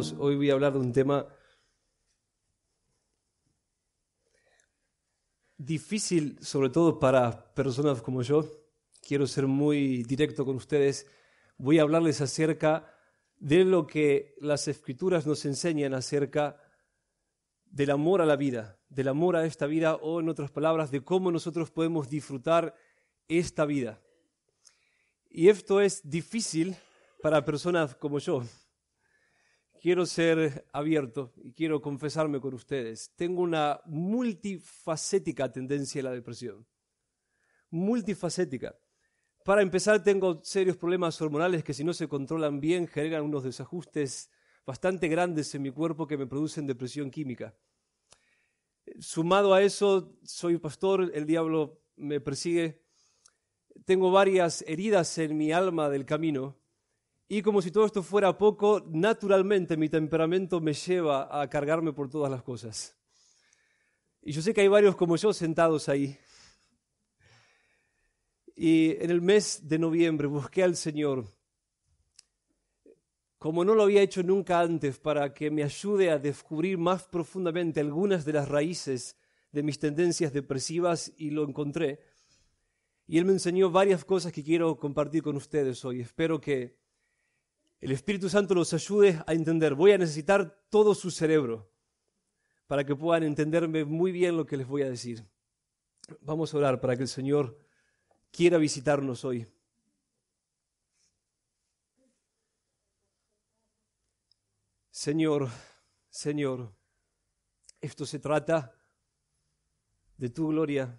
hermanos, hoy voy a hablar de un tema difícil, sobre todo para personas como yo. Quiero ser muy directo con ustedes. Voy a hablarles acerca de lo que las Escrituras nos enseñan acerca del amor a la vida, del amor a esta vida, o en otras palabras, de cómo nosotros podemos disfrutar esta vida. Y esto es difícil para personas como yo. Quiero ser abierto y quiero confesarme con ustedes. Tengo una multifacética tendencia a la depresión. Multifacética. Para empezar, tengo serios problemas hormonales que, si no se controlan bien, generan unos desajustes bastante grandes en mi cuerpo que me producen depresión química. Sumado a eso, soy pastor, el diablo me persigue. Tengo varias heridas en mi alma del camino. Y como si todo esto fuera poco, naturalmente mi temperamento me lleva a cargarme por todas las cosas. Y yo sé que hay varios como yo sentados ahí. Y en el mes de noviembre busqué al Señor, como no lo había hecho nunca antes, para que me ayude a descubrir más profundamente algunas de las raíces de mis tendencias depresivas, y lo encontré. Y Él me enseñó varias cosas que quiero compartir con ustedes hoy. Espero que el Espíritu Santo los ayude a entender. Voy a necesitar todo su cerebro para que puedan entenderme muy bien lo que les voy a decir. Vamos a orar para que el Señor quiera visitarnos hoy. Señor, esto se trata de tu gloria.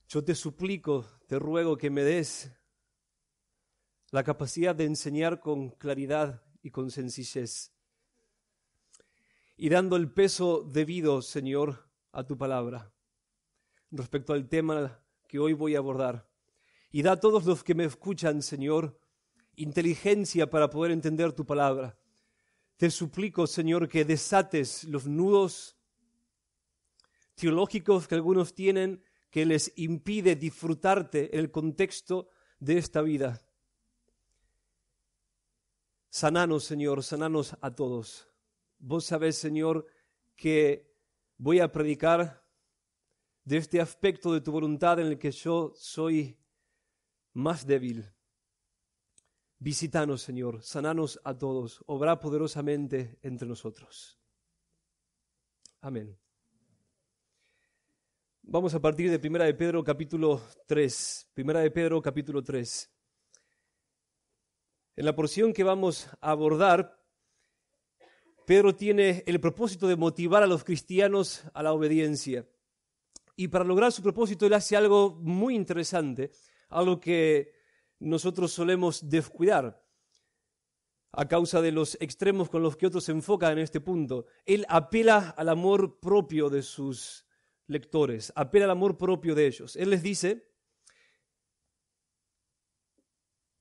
Yo te suplico, te ruego que me des la capacidad de enseñar con claridad y con sencillez, y dando el peso debido, Señor, a tu palabra, respecto al tema que hoy voy a abordar. Y da a todos los que me escuchan, Señor, inteligencia para poder entender tu palabra. Te suplico, Señor, que desates los nudos teológicos que algunos tienen, que les impide disfrutarte en el contexto de esta vida. Sananos, Señor, sananos a todos. Vos sabés, Señor, que voy a predicar de este aspecto de tu voluntad en el que yo soy más débil. Visítanos, Señor, sananos a todos, obra poderosamente entre nosotros. Amén. Vamos a partir de 1 de Pedro capítulo 3. 1 de Pedro capítulo 3. En la porción que vamos a abordar, Pedro tiene el propósito de motivar a los cristianos a la obediencia. Y para lograr su propósito, él hace algo muy interesante, algo que nosotros solemos descuidar a causa de los extremos con los que otros se enfocan en este punto. Él apela al amor propio de sus lectores, apela al amor propio de ellos. Él les dice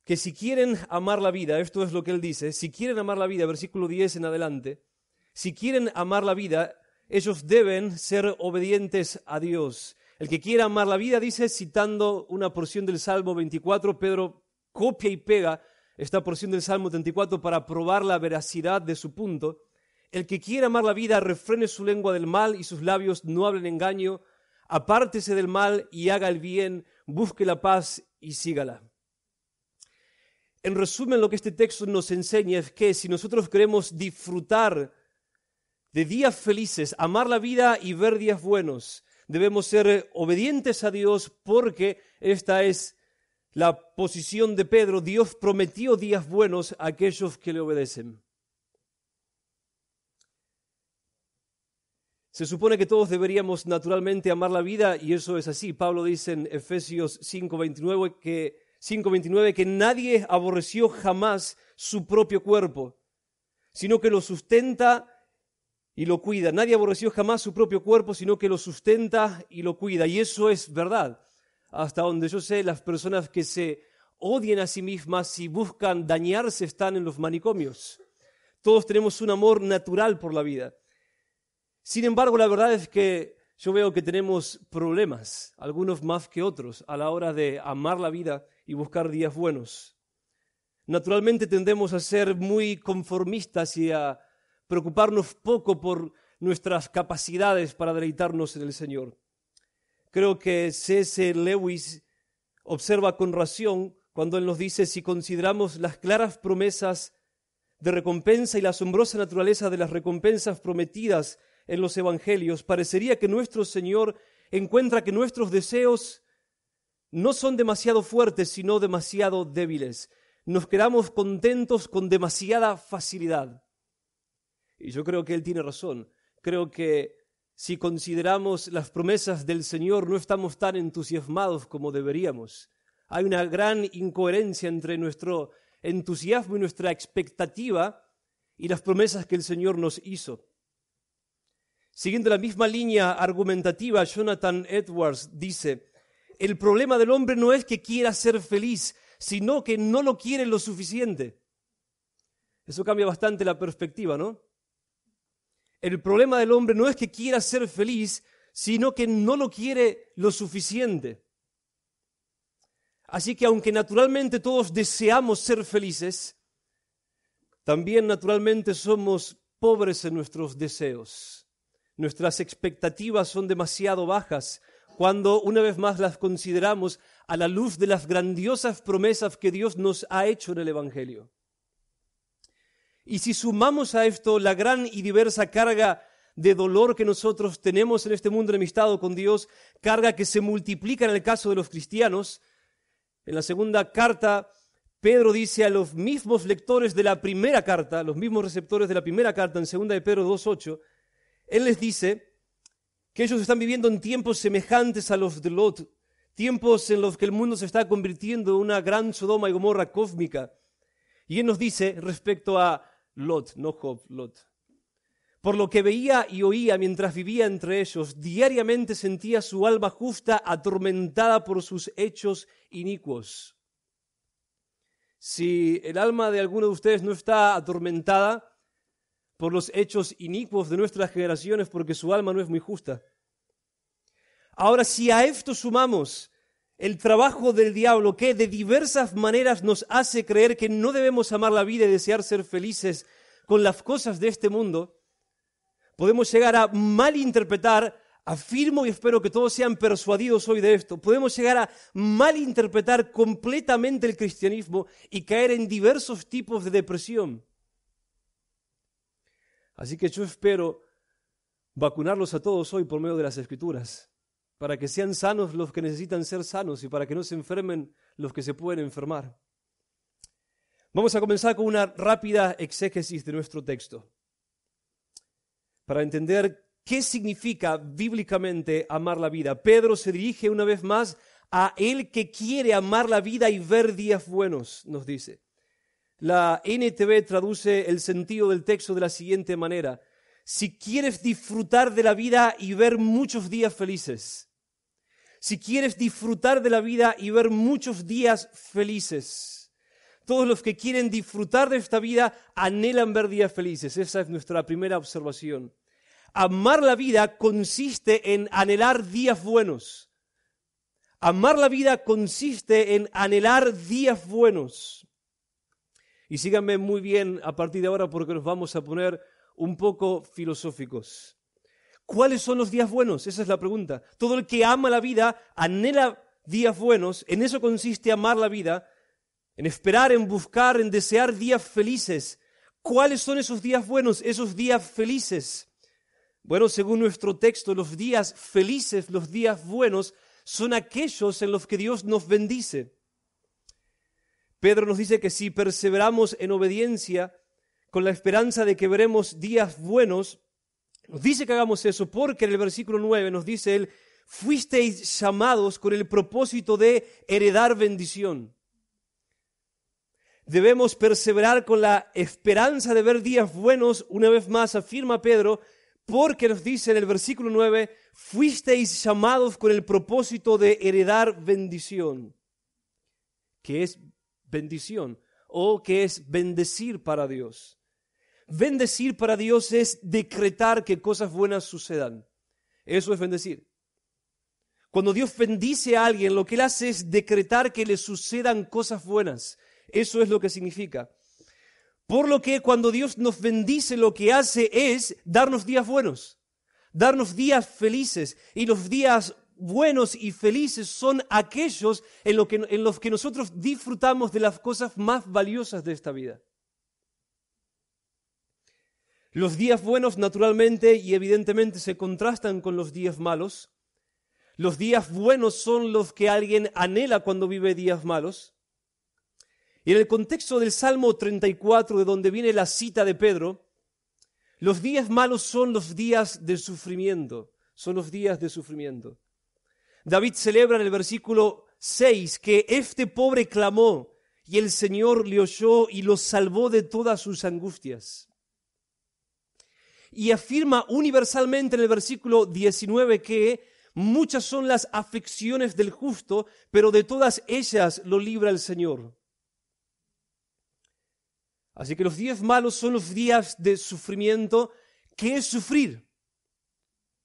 que si quieren amar la vida, esto es lo que él dice, si quieren amar la vida, versículo 10 en adelante, si quieren amar la vida, ellos deben ser obedientes a Dios. El que quiera amar la vida, dice, citando una porción del Salmo 24, Pedro copia y pega esta porción del Salmo 34 para probar la veracidad de su punto. El que quiera amar la vida, refrene su lengua del mal y sus labios no hablen engaño, apártese del mal y haga el bien, busque la paz y sígala. En resumen, lo que este texto nos enseña es que si nosotros queremos disfrutar de días felices, amar la vida y ver días buenos, debemos ser obedientes a Dios, porque esta es la posición de Pedro. Dios prometió días buenos a aquellos que le obedecen. Se supone que todos deberíamos naturalmente amar la vida, y eso es así. Pablo dice en Efesios 5:29 que nadie aborreció jamás su propio cuerpo, sino que lo sustenta y lo cuida. Nadie aborreció jamás su propio cuerpo, sino que lo sustenta y lo cuida. Y eso es verdad. Hasta donde yo sé, las personas que se odian a sí mismas y buscan dañarse están en los manicomios. Todos tenemos un amor natural por la vida. Sin embargo, la verdad es que yo veo que tenemos problemas, algunos más que otros, a la hora de amar la vida y buscar días buenos. Naturalmente tendemos a ser muy conformistas y a preocuparnos poco por nuestras capacidades para deleitarnos en el Señor. Creo que C.S. Lewis observa con razón cuando él nos dice: si consideramos las claras promesas de recompensa y la asombrosa naturaleza de las recompensas prometidas en los evangelios, parecería que nuestro Señor encuentra que nuestros deseos no son demasiado fuertes, sino demasiado débiles. Nos quedamos contentos con demasiada facilidad. Y yo creo que él tiene razón. Creo que si consideramos las promesas del Señor, no estamos tan entusiasmados como deberíamos. Hay una gran incoherencia entre nuestro entusiasmo y nuestra expectativa y las promesas que el Señor nos hizo. Siguiendo la misma línea argumentativa, Jonathan Edwards dice: el problema del hombre no es que quiera ser feliz, sino que no lo quiere lo suficiente. Eso cambia bastante la perspectiva, ¿no? El problema del hombre no es que quiera ser feliz, sino que no lo quiere lo suficiente. Así que aunque naturalmente todos deseamos ser felices, también naturalmente somos pobres en nuestros deseos. Nuestras expectativas son demasiado bajas cuando una vez más las consideramos a la luz de las grandiosas promesas que Dios nos ha hecho en el Evangelio. Y si sumamos a esto la gran y diversa carga de dolor que nosotros tenemos en este mundo enemistado con Dios, carga que se multiplica en el caso de los cristianos, en la segunda carta Pedro dice a los mismos lectores de la primera carta, los mismos receptores de la primera carta, en 2 de Pedro 2:8, él les dice que ellos están viviendo en tiempos semejantes a los de Lot, tiempos en los que el mundo se está convirtiendo en una gran Sodoma y Gomorra cósmica. Y él nos dice respecto a Lot, no Job, Lot: por lo que veía y oía mientras vivía entre ellos, diariamente sentía su alma justa atormentada por sus hechos inicuos. Si el alma de alguno de ustedes no está atormentada por los hechos inicuos de nuestras generaciones, porque su alma no es muy justa. Ahora, si a esto sumamos el trabajo del diablo, que de diversas maneras nos hace creer que no debemos amar la vida y desear ser felices con las cosas de este mundo, podemos llegar a malinterpretar, afirmo y espero que todos sean persuadidos hoy de esto, podemos llegar a malinterpretar completamente el cristianismo y caer en diversos tipos de depresión. Así que yo espero vacunarlos a todos hoy por medio de las Escrituras, para que sean sanos los que necesitan ser sanos y para que no se enfermen los que se pueden enfermar. Vamos a comenzar con una rápida exégesis de nuestro texto, para entender qué significa bíblicamente amar la vida. Pedro se dirige una vez más a el que quiere amar la vida y ver días buenos, nos dice. La NTV traduce el sentido del texto de la siguiente manera: si quieres disfrutar de la vida y ver muchos días felices. Si quieres disfrutar de la vida y ver muchos días felices. Todos los que quieren disfrutar de esta vida anhelan ver días felices. Esa es nuestra primera observación. Amar la vida consiste en anhelar días buenos. Amar la vida consiste en anhelar días buenos. Y síganme muy bien a partir de ahora porque nos vamos a poner un poco filosóficos. ¿Cuáles son los días buenos? Esa es la pregunta. Todo el que ama la vida anhela días buenos. En eso consiste amar la vida, en esperar, en buscar, en desear días felices. ¿Cuáles son esos días buenos, esos días felices? Bueno, según nuestro texto, los días felices, los días buenos, son aquellos en los que Dios nos bendice. Pedro nos dice que si perseveramos en obediencia, con la esperanza de que veremos días buenos, nos dice que hagamos eso porque en el versículo 9 nos dice él: fuisteis llamados con el propósito de heredar bendición. Debemos perseverar con la esperanza de ver días buenos, una vez más afirma Pedro, porque nos dice en el versículo 9, fuisteis llamados con el propósito de heredar bendición. ¿Qué es bendición? ¿O qué es bendecir para Dios? Bendecir para Dios es decretar que cosas buenas sucedan. Eso es bendecir. Cuando Dios bendice a alguien, lo que Él hace es decretar que le sucedan cosas buenas. Eso es lo que significa. Por lo que cuando Dios nos bendice, lo que hace es darnos días buenos, darnos días felices. Y los días buenos y felices son aquellos en los que nosotros disfrutamos de las cosas más valiosas de esta vida. Los días buenos naturalmente y evidentemente se contrastan con los días malos. Los días buenos son los que alguien anhela cuando vive días malos. Y en el contexto del Salmo 34, de donde viene la cita de Pedro, los días malos son los días de sufrimiento, son los días de sufrimiento. David celebra en el versículo 6 que este pobre clamó y el Señor le oyó y lo salvó de todas sus angustias. Y afirma universalmente en el versículo 19 que muchas son las aflicciones del justo, pero de todas ellas lo libra el Señor. Así que los días malos son los días de sufrimiento. ¿Qué es sufrir?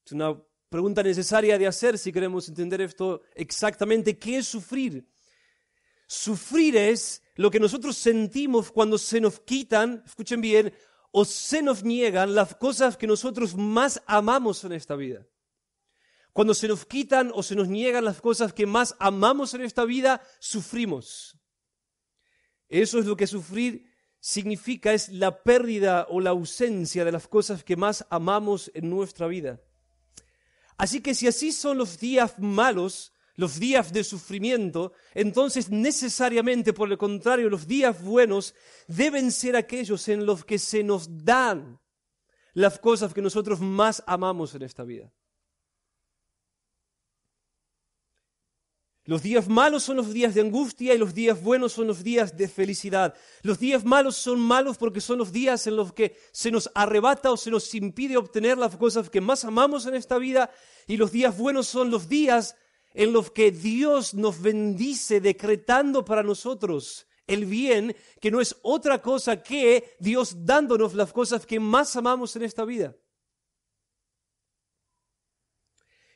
Es una pregunta necesaria de hacer si queremos entender esto exactamente. ¿Qué es sufrir? Sufrir es lo que nosotros sentimos cuando se nos quitan, escuchen bien, o se nos niegan las cosas que nosotros más amamos en esta vida. Cuando se nos quitan o se nos niegan las cosas que más amamos en esta vida, sufrimos. Eso es lo que sufrir significa, es la pérdida o la ausencia de las cosas que más amamos en nuestra vida. Así que si así son los días malos, los días de sufrimiento, entonces necesariamente, por el contrario, los días buenos deben ser aquellos en los que se nos dan las cosas que nosotros más amamos en esta vida. Los días malos son los días de angustia y los días buenos son los días de felicidad. Los días malos son malos porque son los días en los que se nos arrebata o se nos impide obtener las cosas que más amamos en esta vida, y los días buenos son los días en los que Dios nos bendice decretando para nosotros el bien, que no es otra cosa que Dios dándonos las cosas que más amamos en esta vida.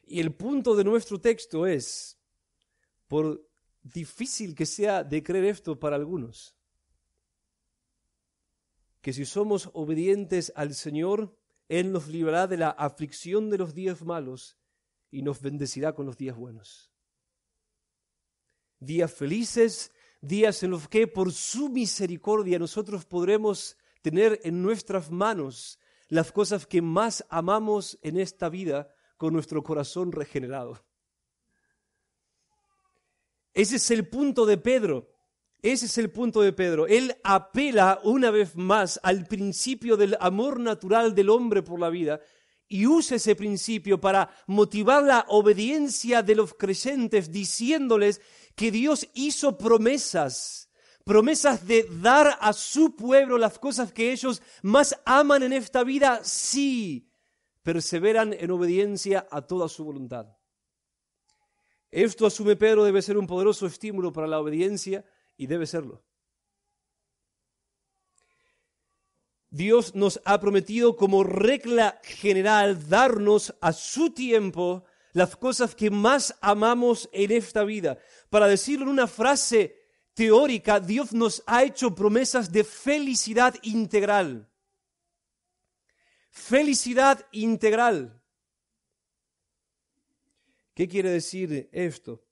Y el punto de nuestro texto es, por difícil que sea de creer esto para algunos, que si somos obedientes al Señor, Él nos librará de la aflicción de los días malos y nos bendecirá con los días buenos. Días felices, días en los que por su misericordia nosotros podremos tener en nuestras manos las cosas que más amamos en esta vida con nuestro corazón regenerado. Ese es el punto de Pedro. Ese es el punto de Pedro. Él apela una vez más al principio del amor natural del hombre por la vida y usa ese principio para motivar la obediencia de los creyentes, diciéndoles que Dios hizo promesas de dar a su pueblo las cosas que ellos más aman en esta vida si perseveran en obediencia a toda su voluntad. Esto, asume Pedro, debe ser un poderoso estímulo para la obediencia, y debe serlo. Dios nos ha prometido como regla general darnos a su tiempo las cosas que más amamos en esta vida. Para decirlo en una frase teórica, Dios nos ha hecho promesas de felicidad integral. Felicidad integral. ¿Qué quiere decir esto?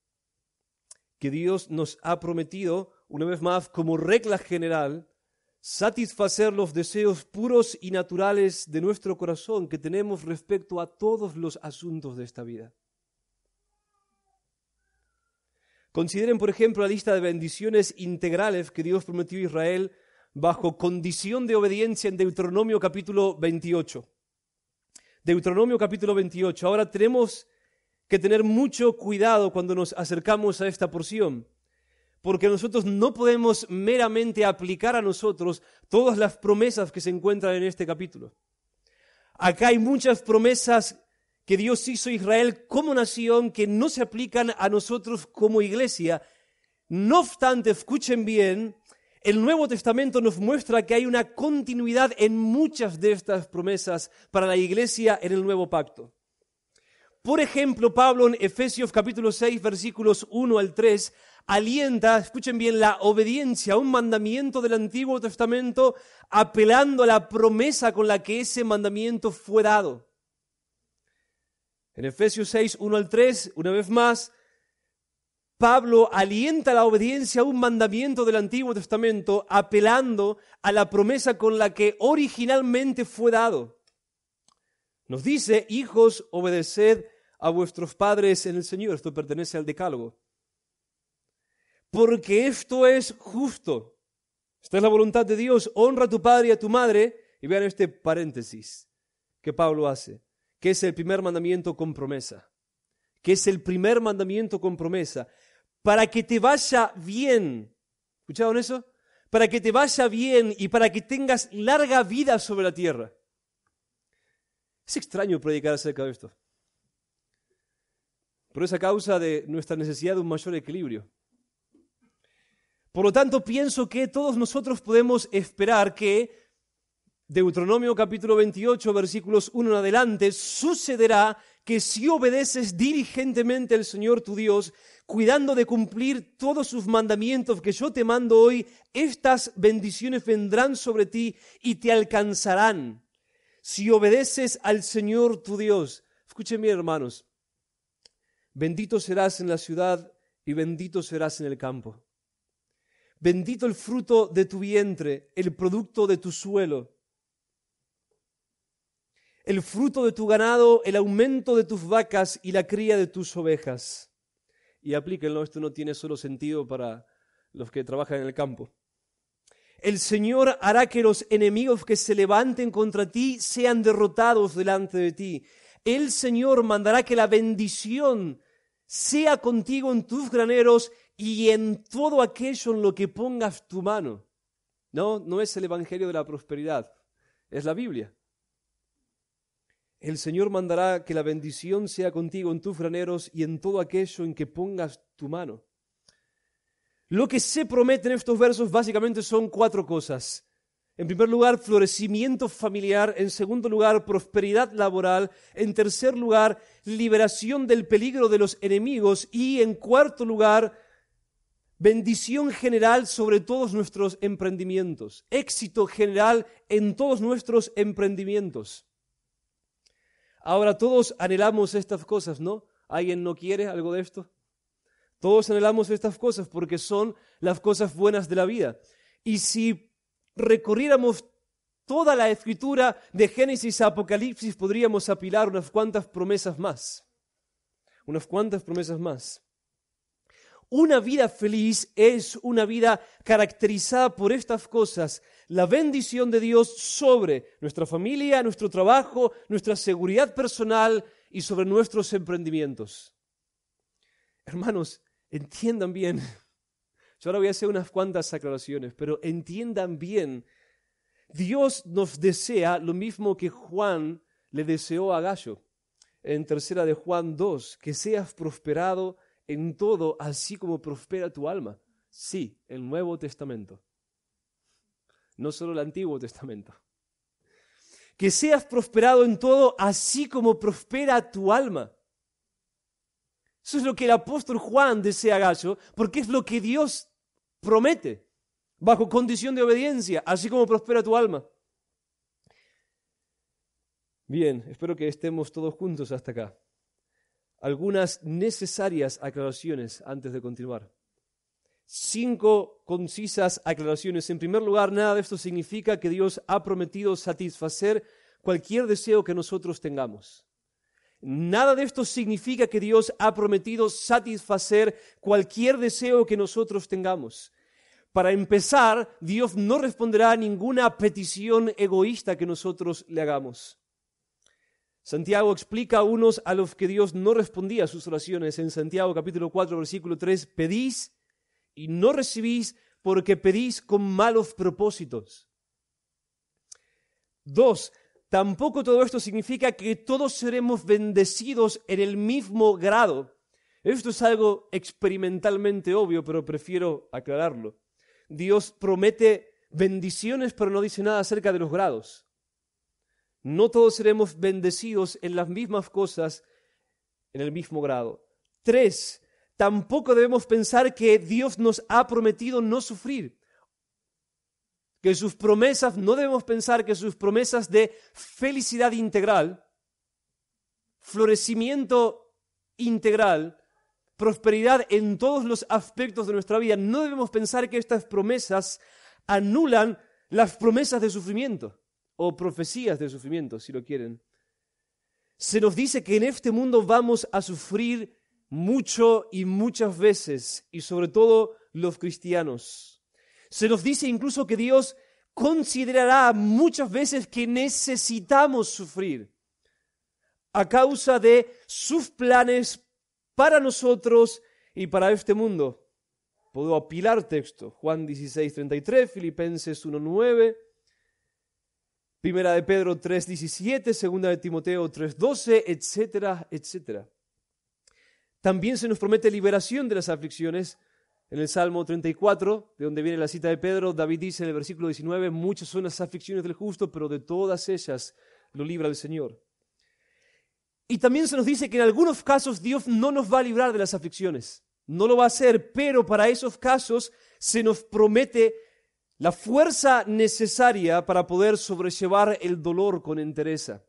Que Dios nos ha prometido, una vez más, como regla general, satisfacer los deseos puros y naturales de nuestro corazón que tenemos respecto a todos los asuntos de esta vida. Consideren, por ejemplo, la lista de bendiciones integrales que Dios prometió a Israel bajo condición de obediencia en Deuteronomio capítulo 28. Deuteronomio capítulo 28. Ahora tenemos que tener mucho cuidado cuando nos acercamos a esta porción, porque nosotros no podemos meramente aplicar a nosotros todas las promesas que se encuentran en este capítulo. Acá hay muchas promesas que Dios hizo a Israel como nación que no se aplican a nosotros como iglesia. No obstante, escuchen bien, el Nuevo Testamento nos muestra que hay una continuidad en muchas de estas promesas para la iglesia en el Nuevo Pacto. Por ejemplo, Pablo en Efesios capítulo 6, versículos 1 al 3, alienta, escuchen bien, la obediencia a un mandamiento del Antiguo Testamento, apelando a la promesa con la que ese mandamiento fue dado. En Efesios 6, 1 al 3, una vez más, Pablo alienta la obediencia a un mandamiento del Antiguo Testamento, apelando a la promesa con la que originalmente fue dado. Nos dice, hijos, obedeced a vuestros padres en el Señor. Esto pertenece al Decálogo. Porque esto es justo. Esta es la voluntad de Dios. Honra a tu padre y a tu madre. Y vean este paréntesis que Pablo hace, que es el primer mandamiento con promesa. Que es el primer mandamiento con promesa. Para que te vaya bien. ¿Escucharon eso? Para que te vaya bien y para que tengas larga vida sobre la tierra. Es extraño predicar acerca de esto. Pero es a causa de nuestra necesidad de un mayor equilibrio. Por lo tanto, pienso que todos nosotros podemos esperar que Deuteronomio capítulo 28, versículos 1 en adelante, sucederá que si obedeces diligentemente al Señor tu Dios, cuidando de cumplir todos sus mandamientos que yo te mando hoy, estas bendiciones vendrán sobre ti y te alcanzarán. Si obedeces al Señor tu Dios, escuchen bien, hermanos, bendito serás en la ciudad y bendito serás en el campo. Bendito el fruto de tu vientre, el producto de tu suelo, el fruto de tu ganado, el aumento de tus vacas y la cría de tus ovejas. Y aplíquenlo, esto no tiene solo sentido para los que trabajan en el campo. El Señor hará que los enemigos que se levanten contra ti sean derrotados delante de ti. El Señor mandará que la bendición sea contigo en tus graneros y en todo aquello en lo que pongas tu mano. No es el evangelio de la prosperidad, es la Biblia. El Señor mandará que la bendición sea contigo en tus graneros y en todo aquello en que pongas tu mano. Lo que se promete en estos versos básicamente son 4 cosas. En primer lugar, florecimiento familiar. En segundo lugar, prosperidad laboral. En tercer lugar, liberación del peligro de los enemigos. Y en cuarto lugar, bendición general sobre todos nuestros emprendimientos. Éxito general en todos nuestros emprendimientos. Ahora todos anhelamos estas cosas, ¿no? ¿Alguien no quiere algo de esto? Todos anhelamos estas cosas porque son las cosas buenas de la vida. Y si recorriéramos toda la escritura de Génesis a Apocalipsis, podríamos apilar unas cuantas promesas más. Unas cuantas promesas más. Una vida feliz es una vida caracterizada por estas cosas. La bendición de Dios sobre nuestra familia, nuestro trabajo, nuestra seguridad personal y sobre nuestros emprendimientos. Hermanos, entiendan bien. Yo ahora voy a hacer unas cuantas aclaraciones, pero entiendan bien. Dios nos desea lo mismo que Juan le deseó a Gallo. En 3 de Juan 2, que seas prosperado en todo, así como prospera tu alma. Sí, el Nuevo Testamento. No solo el Antiguo Testamento. Que seas prosperado en todo, así como prospera tu alma. Eso es lo que el apóstol Juan desea a Gallo, porque es lo que Dios promete, bajo condición de obediencia, así como prospera tu alma. Bien, espero que estemos todos juntos hasta acá. Algunas necesarias aclaraciones antes de continuar. 5 concisas aclaraciones. En primer lugar, nada de esto significa que Dios ha prometido satisfacer cualquier deseo que nosotros tengamos. Nada de esto significa que Dios ha prometido satisfacer cualquier deseo que nosotros tengamos. Para empezar, Dios no responderá a ninguna petición egoísta que nosotros le hagamos. Santiago explica a unos a los que Dios no respondía a sus oraciones. En Santiago capítulo 4, versículo 3, pedís y no recibís porque pedís con malos propósitos. 2, tampoco todo esto significa que todos seremos bendecidos en el mismo grado. Esto es algo experimentalmente obvio, pero prefiero aclararlo. Dios promete bendiciones, pero no dice nada acerca de los grados. No todos seremos bendecidos en las mismas cosas en el mismo grado. 3, tampoco debemos pensar que Dios nos ha prometido no sufrir. Que sus promesas, no debemos pensar que sus promesas de felicidad integral, florecimiento integral, prosperidad en todos los aspectos de nuestra vida, no debemos pensar que estas promesas anulan las promesas de sufrimiento, o profecías de sufrimiento, si lo quieren. Se nos dice que en este mundo vamos a sufrir mucho y muchas veces, y sobre todo los cristianos. Se nos dice incluso que Dios considerará muchas veces que necesitamos sufrir a causa de sus planes para nosotros y para este mundo. Puedo apilar texto. Juan 16:33, Filipenses 1:9, Primera de Pedro 3:17, Segunda de Timoteo 3:12, etcétera, etcétera. También se nos promete liberación de las aflicciones. En el Salmo 34, de donde viene la cita de Pedro, David dice en el versículo 19, muchas son las aflicciones del justo, pero de todas ellas lo libra el Señor. Y también se nos dice que en algunos casos Dios no nos va a librar de las aflicciones. No lo va a hacer, pero para esos casos se nos promete la fuerza necesaria para poder sobrellevar el dolor con entereza.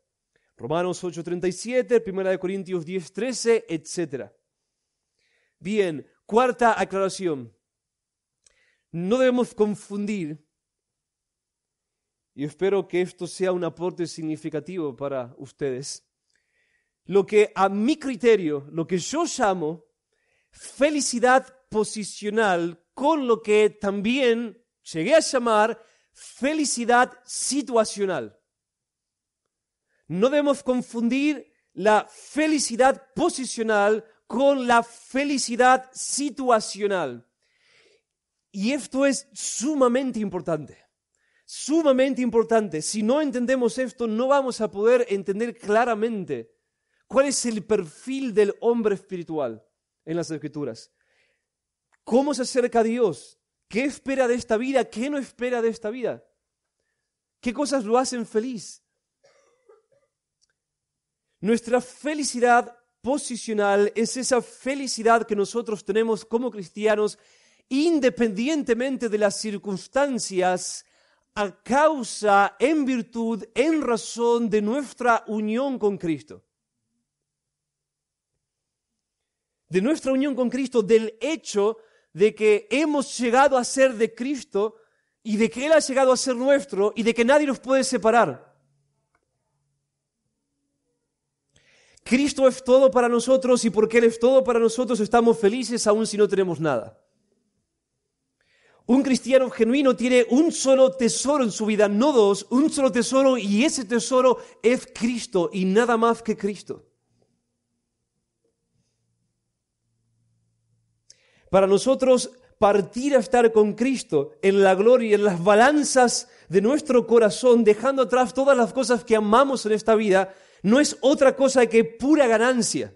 Romanos 8:37, 1 Corintios 10:13, etc. Bien, cuarta aclaración. No debemos confundir, y espero que esto sea un aporte significativo para ustedes, lo que a mi criterio, lo que yo llamo felicidad posicional con lo que también llegué a llamar felicidad situacional. No debemos confundir la felicidad posicional con la felicidad situacional. Y esto es sumamente importante. Sumamente importante. Si no entendemos esto, no vamos a poder entender claramente cuál es el perfil del hombre espiritual en las Escrituras. ¿Cómo se acerca a Dios? ¿Qué espera de esta vida? ¿Qué no espera de esta vida? ¿Qué cosas lo hacen feliz? Nuestra felicidad posicional es esa felicidad que nosotros tenemos como cristianos independientemente de las circunstancias, a causa, en virtud, en razón de nuestra unión con Cristo. De nuestra unión con Cristo, del hecho de que hemos llegado a ser de Cristo y de que Él ha llegado a ser nuestro y de que nadie nos puede separar. Cristo es todo para nosotros y porque Él es todo para nosotros estamos felices aun si no tenemos nada. Un cristiano genuino tiene un solo tesoro en su vida, no dos, un solo tesoro, y ese tesoro es Cristo y nada más que Cristo. Para nosotros, partir a estar con Cristo en la gloria, en las balanzas de nuestro corazón, dejando atrás todas las cosas que amamos en esta vida, no es otra cosa que pura ganancia.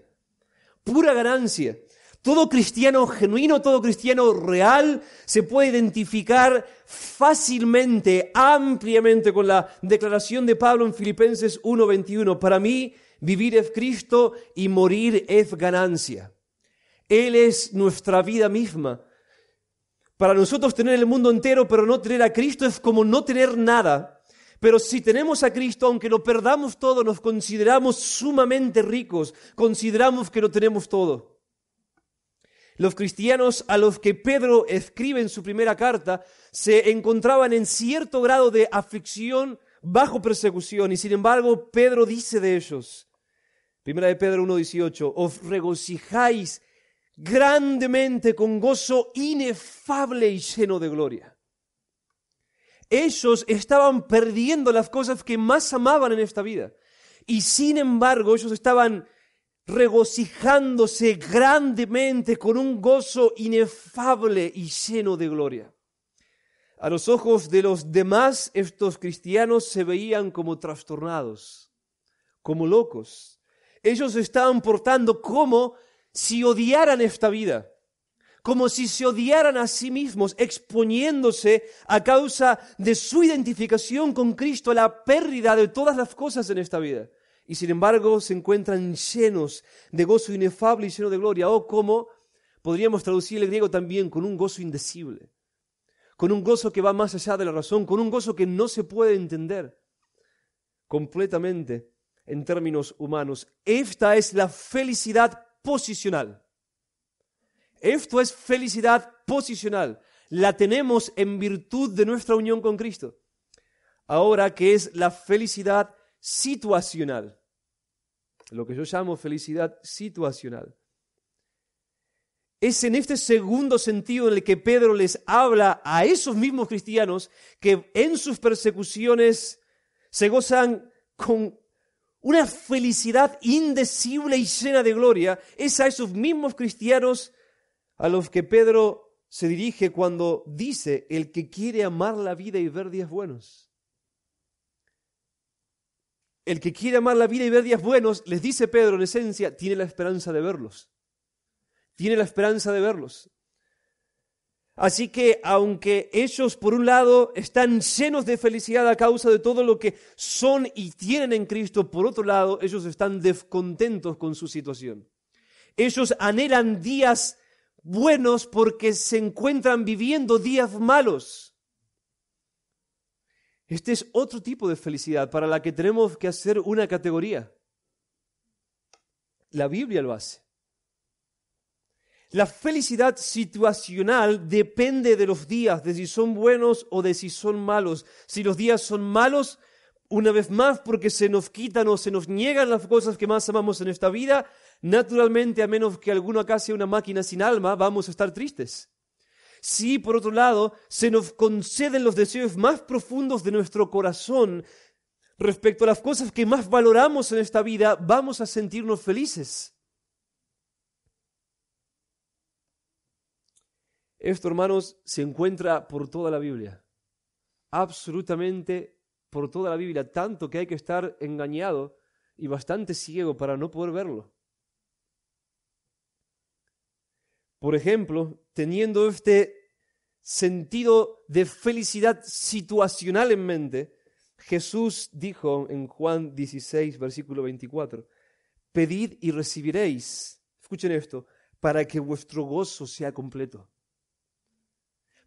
Pura ganancia. Todo cristiano genuino, todo cristiano real se puede identificar fácilmente, ampliamente con la declaración de Pablo en Filipenses 1:21. Para mí, vivir es Cristo y morir es ganancia. Él es nuestra vida misma. Para nosotros tener el mundo entero, pero no tener a Cristo es como no tener nada. Pero si tenemos a Cristo, aunque lo perdamos todo, nos consideramos sumamente ricos, consideramos que lo tenemos todo. Los cristianos a los que Pedro escribe en su primera carta se encontraban en cierto grado de aflicción bajo persecución, y sin embargo Pedro dice de ellos, 1 de Pedro 1:18, os regocijáis grandemente con gozo inefable y lleno de gloria. Ellos estaban perdiendo las cosas que más amaban en esta vida, y sin embargo ellos estaban regocijándose grandemente con un gozo inefable y lleno de gloria. A los ojos de los demás, estos cristianos se veían como trastornados, como locos. Ellos se estaban portando como si odiaran esta vida, como si se odiaran a sí mismos, exponiéndose a causa de su identificación con Cristo a la pérdida de todas las cosas en esta vida. y sin embargo se encuentran llenos de gozo inefable y llenos de gloria, o como podríamos traducir el griego también, con un gozo indecible, con un gozo que va más allá de la razón, con un gozo que no se puede entender completamente en términos humanos. Esta es la felicidad posicional. Esto es felicidad posicional. La tenemos en virtud de nuestra unión con Cristo. Ahora, ¿qué es la felicidad situacional? Lo que yo llamo felicidad situacional. Es en este segundo sentido en el que Pedro les habla a esos mismos cristianos que en sus persecuciones se gozan con una felicidad indecible y llena de gloria. Es a esos mismos cristianos a los que Pedro se dirige cuando dice: el que quiere amar la vida y ver días buenos. El que quiere amar la vida y ver días buenos, les dice Pedro en esencia, tiene la esperanza de verlos. Tiene la esperanza de verlos. Así que aunque ellos por un lado están llenos de felicidad a causa de todo lo que son y tienen en Cristo, por otro lado ellos están descontentos con su situación. Ellos anhelan días buenos porque se encuentran viviendo días malos. Este es otro tipo de felicidad para la que tenemos que hacer una categoría. La Biblia lo hace. La felicidad situacional depende de los días, de si son buenos o de si son malos. Si los días son malos, una vez más, porque se nos quitan o se nos niegan las cosas que más amamos en esta vida, naturalmente, a menos que alguno acá sea una máquina sin alma, vamos a estar tristes. Si, por otro lado, se nos conceden los deseos más profundos de nuestro corazón respecto a las cosas que más valoramos en esta vida, vamos a sentirnos felices. Esto, hermanos, se encuentra por toda la Biblia. Absolutamente por toda la Biblia. Tanto que hay que estar engañado y bastante ciego para no poder verlo. Por ejemplo, teniendo este sentido de felicidad situacional en mente, Jesús dijo en Juan 16, versículo 24, pedid y recibiréis, escuchen esto, para que vuestro gozo sea completo.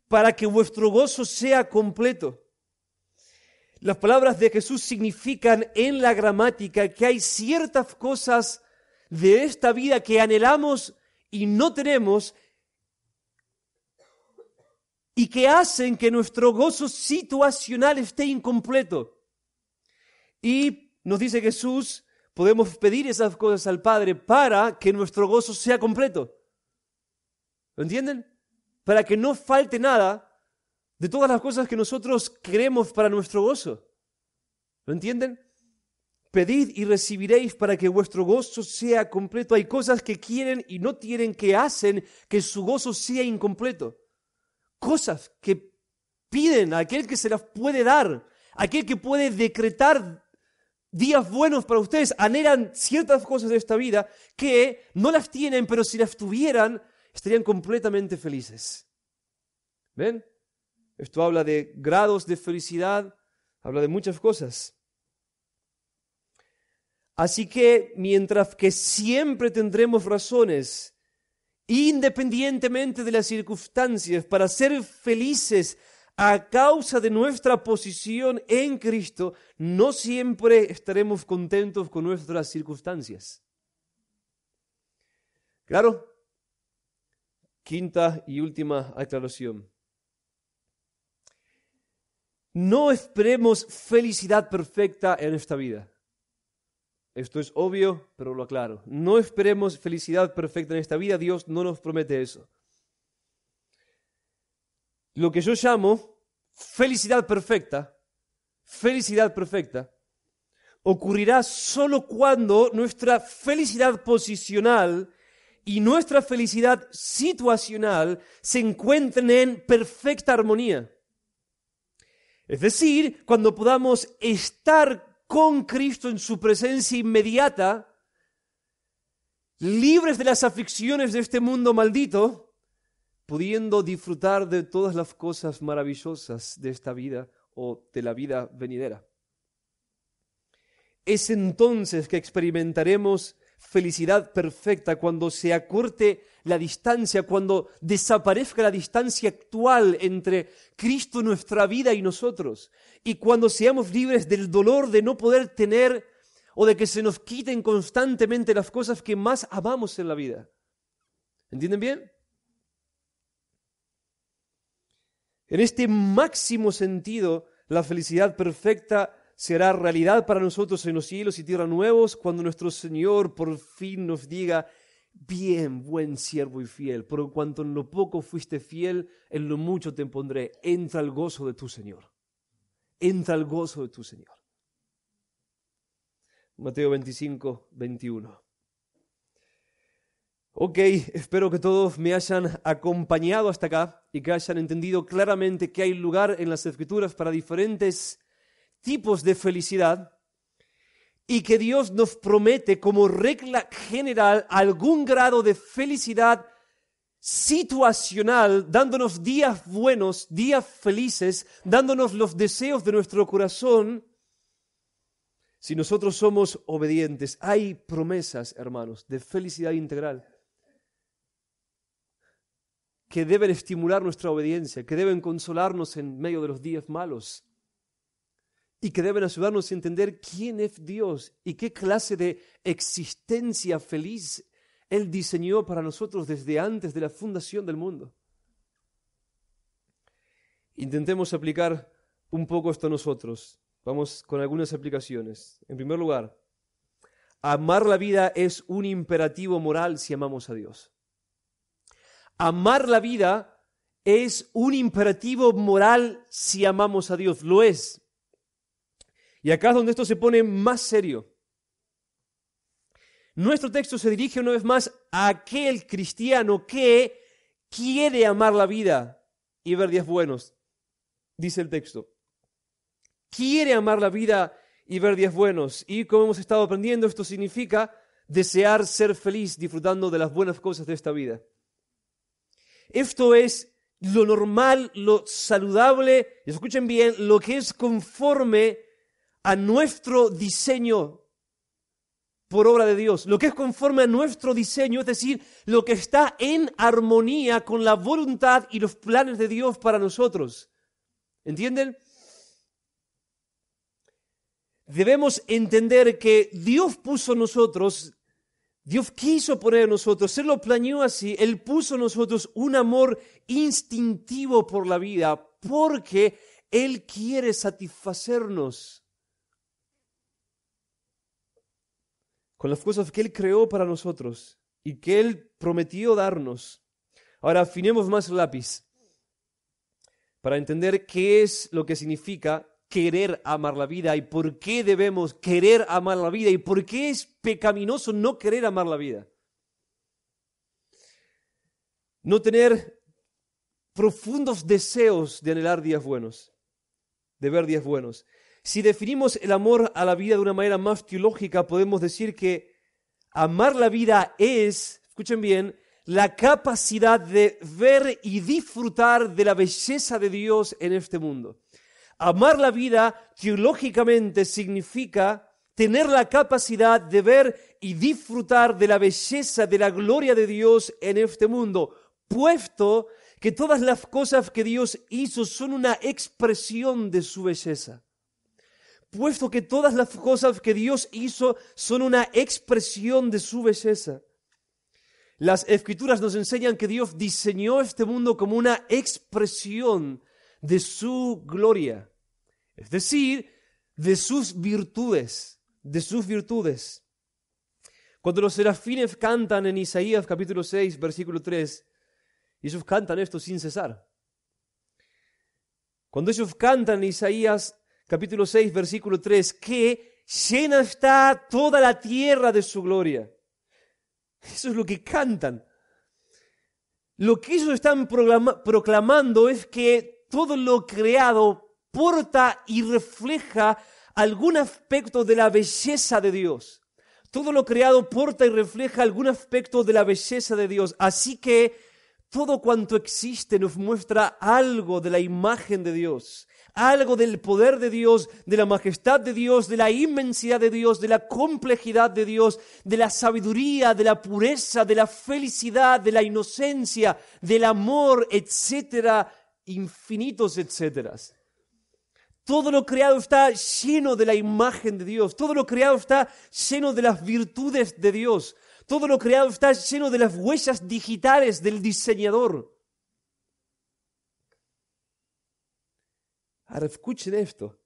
Para que vuestro gozo sea completo. Las palabras de Jesús significan en la gramática que hay ciertas cosas de esta vida que anhelamos y no tenemos y que hacen que nuestro gozo situacional esté incompleto. Y nos dice Jesús, podemos pedir esas cosas al Padre para que nuestro gozo sea completo. ¿Lo entienden? Para que no falte nada de todas las cosas que nosotros queremos para nuestro gozo. ¿Lo entienden? Pedid y recibiréis para que vuestro gozo sea completo. Hay cosas que quieren y no tienen que hacen que su gozo sea incompleto. Cosas que piden a aquel que se las puede dar, aquel que puede decretar días buenos para ustedes. Anhelan ciertas cosas de esta vida que no las tienen, pero si las tuvieran, estarían completamente felices. ¿Ven? Esto habla de grados de felicidad, habla de muchas cosas. Así que mientras que siempre tendremos razones, independientemente de las circunstancias, para ser felices a causa de nuestra posición en Cristo, no siempre estaremos contentos con nuestras circunstancias. ¿Claro? Quinta y última aclaración. No esperemos felicidad perfecta en esta vida. Esto es obvio, pero lo aclaro. No esperemos felicidad perfecta en esta vida. Dios no nos promete eso. Lo que yo llamo felicidad perfecta, ocurrirá solo cuando nuestra felicidad posicional y nuestra felicidad situacional se encuentren en perfecta armonía. Es decir, cuando podamos estar con Cristo en su presencia inmediata, libres de las aflicciones de este mundo maldito, pudiendo disfrutar de todas las cosas maravillosas de esta vida o de la vida venidera. es entonces que experimentaremos felicidad perfecta, cuando se acorte la distancia, cuando desaparezca la distancia actual entre Cristo, nuestra vida, y nosotros, y cuando seamos libres del dolor de no poder tener o de que se nos quiten constantemente las cosas que más amamos en la vida. ¿Entienden bien? En este máximo sentido, la felicidad perfecta será realidad para nosotros en los cielos y tierra nuevos cuando nuestro Señor por fin nos diga: bien, buen siervo y fiel, por cuanto en lo poco fuiste fiel, en lo mucho te pondré. Entra al gozo de tu Señor. Entra al gozo de tu Señor. Mateo 25, 21. Ok, espero que todos me hayan acompañado hasta acá y que hayan entendido claramente que hay lugar en las Escrituras para diferentes tipos de felicidad y que Dios nos promete como regla general algún grado de felicidad situacional, dándonos días buenos, días felices, dándonos los deseos de nuestro corazón. Si nosotros somos obedientes, hay promesas, hermanos, de felicidad integral que deben estimular nuestra obediencia, que deben consolarnos en medio de los días malos y que deben ayudarnos a entender quién es Dios y qué clase de existencia feliz Él diseñó para nosotros desde antes de la fundación del mundo. Intentemos aplicar un poco esto a nosotros. Vamos con algunas aplicaciones. En primer lugar, amar la vida es un imperativo moral si amamos a Dios. Amar la vida es un imperativo moral si amamos a Dios. Lo es. Y acá es donde esto se pone más serio. Nuestro texto se dirige una vez más a aquel cristiano que quiere amar la vida y ver días buenos. Dice el texto. Quiere amar la vida y ver días buenos. Y como hemos estado aprendiendo, esto significa desear ser feliz disfrutando de las buenas cosas de esta vida. Esto es lo normal, lo saludable, y escuchen bien, lo que es conforme a nuestro diseño por obra de Dios, lo que es conforme a nuestro diseño, es decir, lo que está en armonía con la voluntad y los planes de Dios para nosotros. ¿Entienden? Debemos entender que Dios puso en nosotros, Dios quiso poner en nosotros, Él lo planeó así, Él puso en nosotros un amor instintivo por la vida, porque Él quiere satisfacernos con las cosas que Él creó para nosotros y que Él prometió darnos. Ahora afinemos más el lápiz para entender qué es lo que significa querer amar la vida y por qué debemos querer amar la vida y por qué es pecaminoso no querer amar la vida. No tener profundos deseos de anhelar días buenos, de ver días buenos. Si definimos el amor a la vida de una manera más teológica, podemos decir que amar la vida es, escuchen bien, la capacidad de ver y disfrutar de la belleza de Dios en este mundo. Amar la vida teológicamente significa tener la capacidad de ver y disfrutar de la belleza, de la gloria de Dios en este mundo, puesto que todas las cosas que Dios hizo son una expresión de su belleza. Puesto que todas las cosas que Dios hizo son una expresión de su belleza. Las Escrituras nos enseñan que Dios diseñó este mundo como una expresión de su gloria, es decir, de sus virtudes, Cuando los serafines cantan en Isaías capítulo 6, versículo 3, ellos cantan esto sin cesar. Cuando ellos cantan en Isaías capítulo 6, versículo 3, que llena está toda la tierra de su gloria. Eso es lo que cantan. Lo que ellos están proclamando es que todo lo creado porta y refleja algún aspecto de la belleza de Dios. Todo lo creado porta y refleja algún aspecto de la belleza de Dios. Así que todo cuanto existe nos muestra algo de la imagen de Dios, algo del poder de Dios, de la majestad de Dios, de la inmensidad de Dios, de la complejidad de Dios, de la sabiduría, de la pureza, de la felicidad, de la inocencia, del amor, etcétera, infinitos etcéteras. Todo lo creado está lleno de la imagen de Dios. Todo lo creado está lleno de las virtudes de Dios. Todo lo creado está lleno de las huellas digitales del diseñador. Ahora escuchen esto.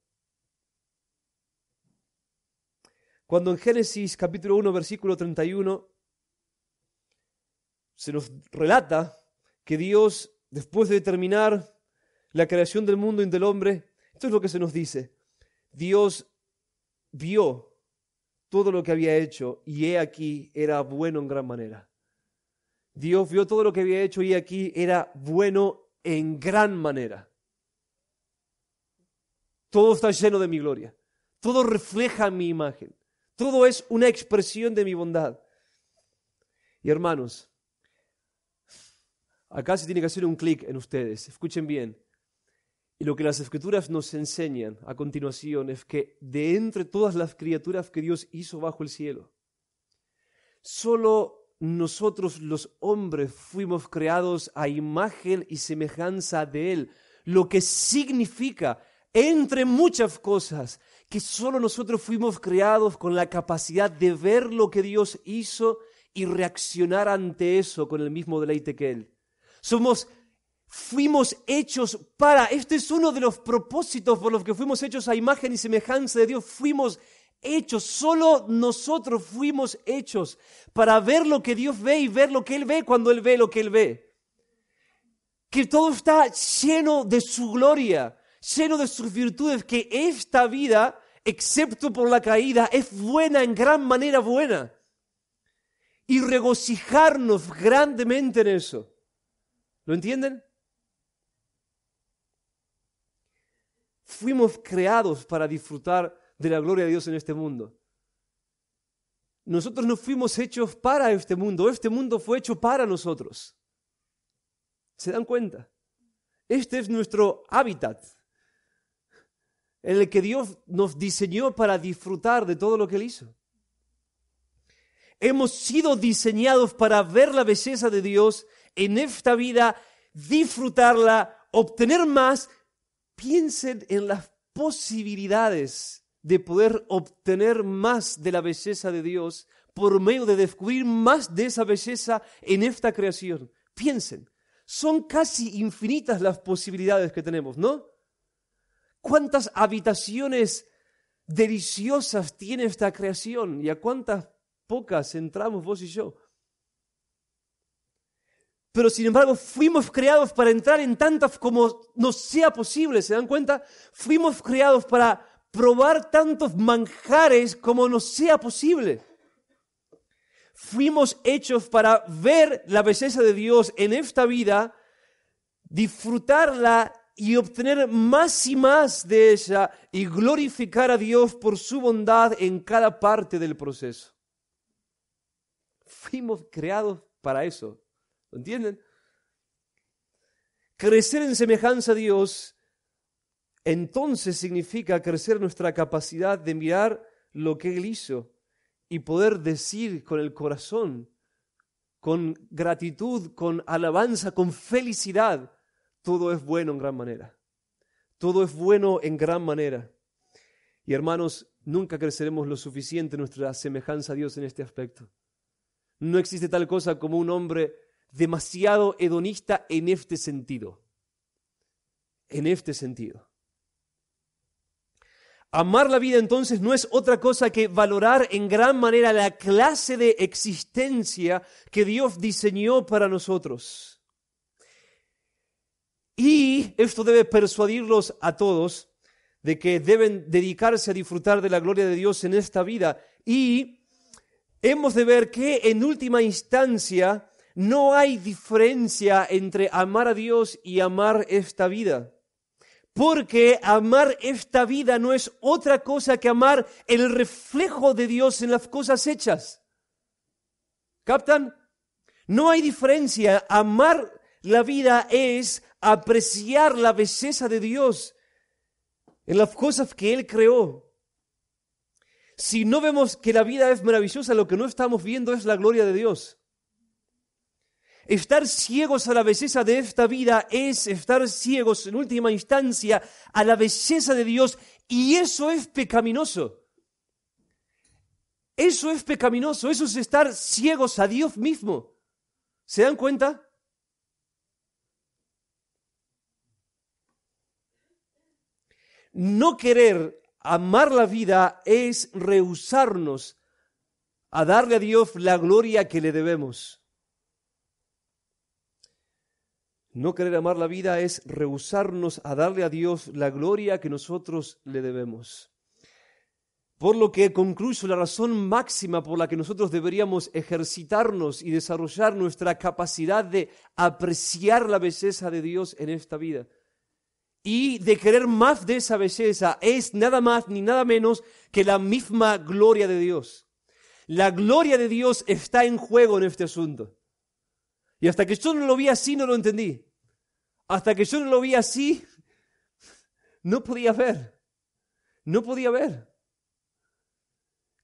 Cuando en Génesis capítulo 1, versículo 31, se nos relata que Dios, después de terminar la creación del mundo y del hombre, esto es lo que se nos dice. Dios vio todo lo que había hecho y he aquí era bueno en gran manera. Dios vio todo lo que había hecho y he aquí era bueno en gran manera. Todo está lleno de mi gloria. Todo refleja mi imagen. Todo es una expresión de mi bondad. Y hermanos, acá se tiene que hacer un clic en ustedes. Escuchen bien. Y lo que las Escrituras nos enseñan a continuación es que de entre todas las criaturas que Dios hizo bajo el cielo, solo nosotros los hombres fuimos creados a imagen y semejanza de Él, lo que significa, entre muchas cosas, que solo nosotros fuimos creados con la capacidad de ver lo que Dios hizo y reaccionar ante eso con el mismo deleite que Él. Fuimos hechos para, este es uno de los propósitos por los que fuimos hechos a imagen y semejanza de Dios. Fuimos hechos, solo nosotros fuimos hechos para ver lo que Dios ve y ver lo que Él ve cuando Él ve lo que Él ve. Que todo está lleno de su gloria, lleno de sus virtudes, que esta vida, excepto por la caída, es buena, en gran manera buena. Y regocijarnos grandemente en eso. ¿Lo entienden? Fuimos creados para disfrutar de la gloria de Dios en este mundo. Nosotros no fuimos hechos para este mundo fue hecho para nosotros. ¿Se dan cuenta? Este es nuestro hábitat, en el que Dios nos diseñó para disfrutar de todo lo que Él hizo. Hemos sido diseñados para ver la belleza de Dios en esta vida, disfrutarla, obtener más. Piensen en las posibilidades de poder obtener más de la belleza de Dios por medio de descubrir más de esa belleza en esta creación. Piensen, son casi infinitas las posibilidades que tenemos, ¿no? ¿Cuántas habitaciones deliciosas tiene esta creación y a cuántas pocas entramos vos y yo? Pero sin embargo fuimos creados para entrar en tantas como nos sea posible, ¿se dan cuenta? Fuimos creados para probar tantos manjares como nos sea posible. Fuimos hechos para ver la belleza de Dios en esta vida, disfrutarla y obtener más y más de ella y glorificar a Dios por su bondad en cada parte del proceso. Fuimos creados para eso. ¿Lo entienden? Crecer en semejanza a Dios, entonces significa crecer nuestra capacidad de mirar lo que Él hizo y poder decir con el corazón, con gratitud, con alabanza, con felicidad, todo es bueno en gran manera. Todo es bueno en gran manera. Y hermanos, nunca creceremos lo suficiente en nuestra semejanza a Dios en este aspecto. No existe tal cosa como un hombre demasiado hedonista en este sentido. En este sentido. Amar la vida entonces no es otra cosa que valorar en gran manera la clase de existencia que Dios diseñó para nosotros. Y esto debe persuadirlos a todos de que deben dedicarse a disfrutar de la gloria de Dios en esta vida. Y hemos de ver que en última instancia no hay diferencia entre amar a Dios y amar esta vida. Porque amar esta vida no es otra cosa que amar el reflejo de Dios en las cosas hechas. ¿Captan? No hay diferencia. Amar la vida es apreciar la belleza de Dios en las cosas que Él creó. Si no vemos que la vida es maravillosa, lo que no estamos viendo es la gloria de Dios. Estar ciegos a la belleza de esta vida es estar ciegos en última instancia a la belleza de Dios, y eso es pecaminoso. Eso es pecaminoso, eso es estar ciegos a Dios mismo. ¿Se dan cuenta? No querer amar la vida es rehusarnos a darle a Dios la gloria que le debemos. No querer amar la vida es rehusarnos a darle a Dios la gloria que nosotros le debemos. Por lo que concluyo, la razón máxima por la que nosotros deberíamos ejercitarnos y desarrollar nuestra capacidad de apreciar la belleza de Dios en esta vida y de querer más de esa belleza es nada más ni nada menos que la misma gloria de Dios. La gloria de Dios está en juego en este asunto. Y hasta que yo no lo vi así, no lo entendí. Hasta que yo no lo vi así, no podía ver. No podía ver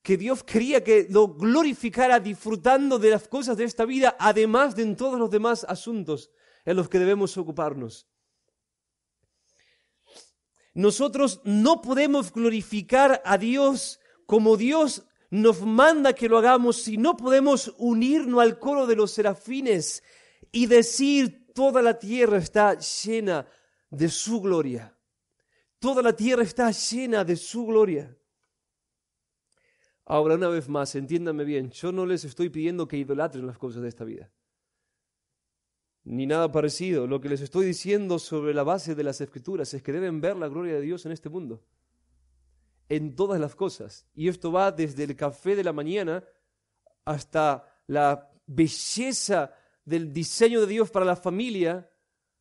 que Dios quería que lo glorificara disfrutando de las cosas de esta vida, además de en todos los demás asuntos en los que debemos ocuparnos. Nosotros no podemos glorificar a Dios como Dios nos manda que lo hagamos si no podemos unirnos al coro de los serafines y decir: toda la tierra está llena de su gloria. Toda la tierra está llena de su gloria. Ahora, una vez más, entiéndanme bien, yo no les estoy pidiendo que idolatren las cosas de esta vida, ni nada parecido. Lo que les estoy diciendo sobre la base de las Escrituras es que deben ver la gloria de Dios en este mundo, en todas las cosas. Y esto va desde el café de la mañana hasta la belleza del diseño de Dios para la familia,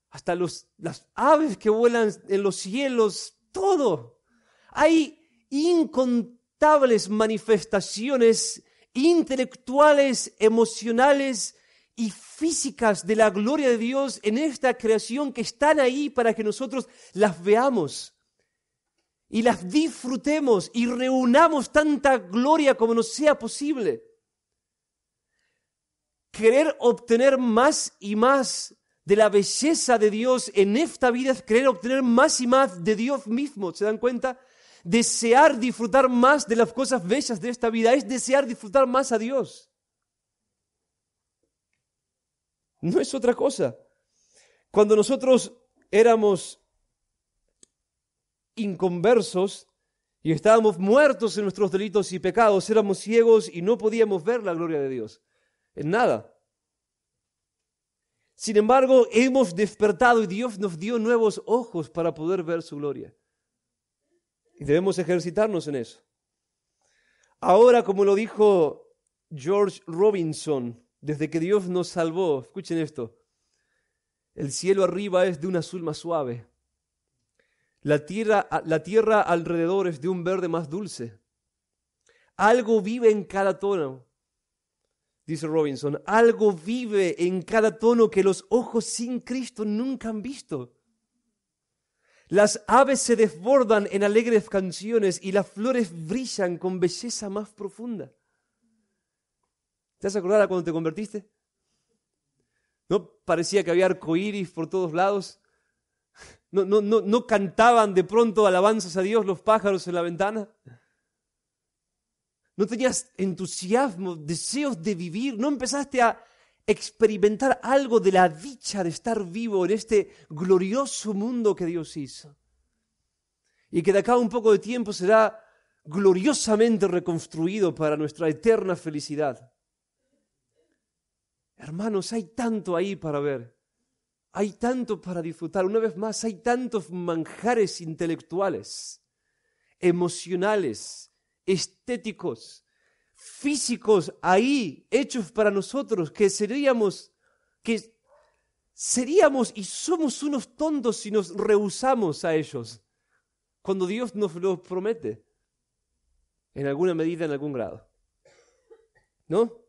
hasta las aves que vuelan en los cielos, todo. Hay incontables manifestaciones intelectuales, emocionales y físicas de la gloria de Dios en esta creación que están ahí para que nosotros las veamos y las disfrutemos y reunamos tanta gloria como nos sea posible. Querer obtener más y más de la belleza de Dios en esta vida es querer obtener más y más de Dios mismo. ¿Se dan cuenta? Desear disfrutar más de las cosas bellas de esta vida es desear disfrutar más a Dios. No es otra cosa. Cuando nosotros éramos inconversos y estábamos muertos en nuestros delitos y pecados, éramos ciegos y no podíamos ver la gloria de Dios en nada. Sin embargo, hemos despertado y Dios nos dio nuevos ojos para poder ver su gloria. Y debemos ejercitarnos en eso. Ahora, como lo dijo George Robinson, desde que Dios nos salvó, escuchen esto, el cielo arriba es de un azul más suave. La tierra alrededor es de un verde más dulce. Algo vive en cada tono, dice Robinson, algo vive en cada tono que los ojos sin Cristo nunca han visto. Las aves se desbordan en alegres canciones y las flores brillan con belleza más profunda. ¿Te has acordado cuando te convertiste? ¿No parecía que había arcoíris por todos lados? ¿No cantaban de pronto alabanzas a Dios los pájaros en la ventana? ¿No tenías entusiasmo, deseos de vivir? ¿No empezaste a experimentar algo de la dicha de estar vivo en este glorioso mundo que Dios hizo? Y que de acá a un poco de tiempo será gloriosamente reconstruido para nuestra eterna felicidad. Hermanos, hay tanto ahí para ver. Hay tanto para disfrutar. Una vez más, hay tantos manjares intelectuales, emocionales, estéticos, físicos ahí, hechos para nosotros, que seríamos y somos unos tontos si nos rehusamos a ellos, cuando Dios nos los promete, en alguna medida, en algún grado. ¿No?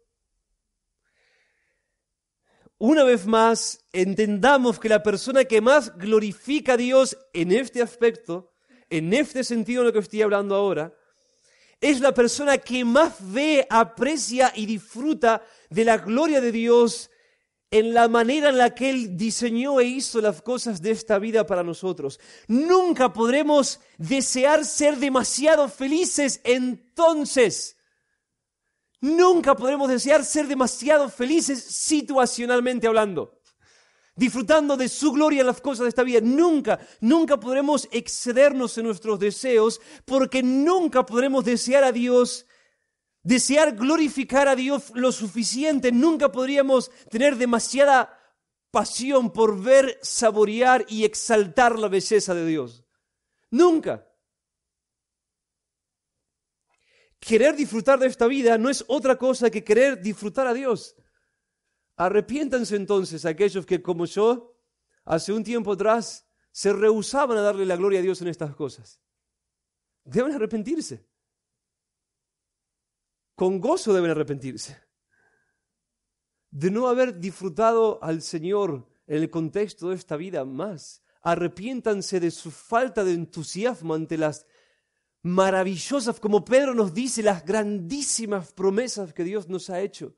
Una vez más, entendamos que la persona que más glorifica a Dios en este aspecto en este sentido en lo que estoy hablando ahora, es la persona que más ve, aprecia y disfruta de la gloria de Dios en la manera en la que Él diseñó e hizo las cosas de esta vida para nosotros. Nunca podremos desear ser demasiado felices entonces. Nunca podremos desear ser demasiado felices situacionalmente hablando, disfrutando de su gloria en las cosas de esta vida. Nunca podremos excedernos en nuestros deseos, porque nunca podremos desear a Dios, desear glorificar a Dios lo suficiente. Nunca podríamos tener demasiada pasión por ver, saborear y exaltar la belleza de Dios. Nunca. Querer disfrutar de esta vida no es otra cosa que querer disfrutar a Dios. Arrepiéntanse entonces aquellos que, como yo, hace un tiempo atrás, se rehusaban a darle la gloria a Dios en estas cosas. Deben arrepentirse. Con gozo deben arrepentirse de no haber disfrutado al Señor en el contexto de esta vida más. Arrepiéntanse de su falta de entusiasmo ante las maravillosas, como Pedro nos dice, las grandísimas promesas que Dios nos ha hecho.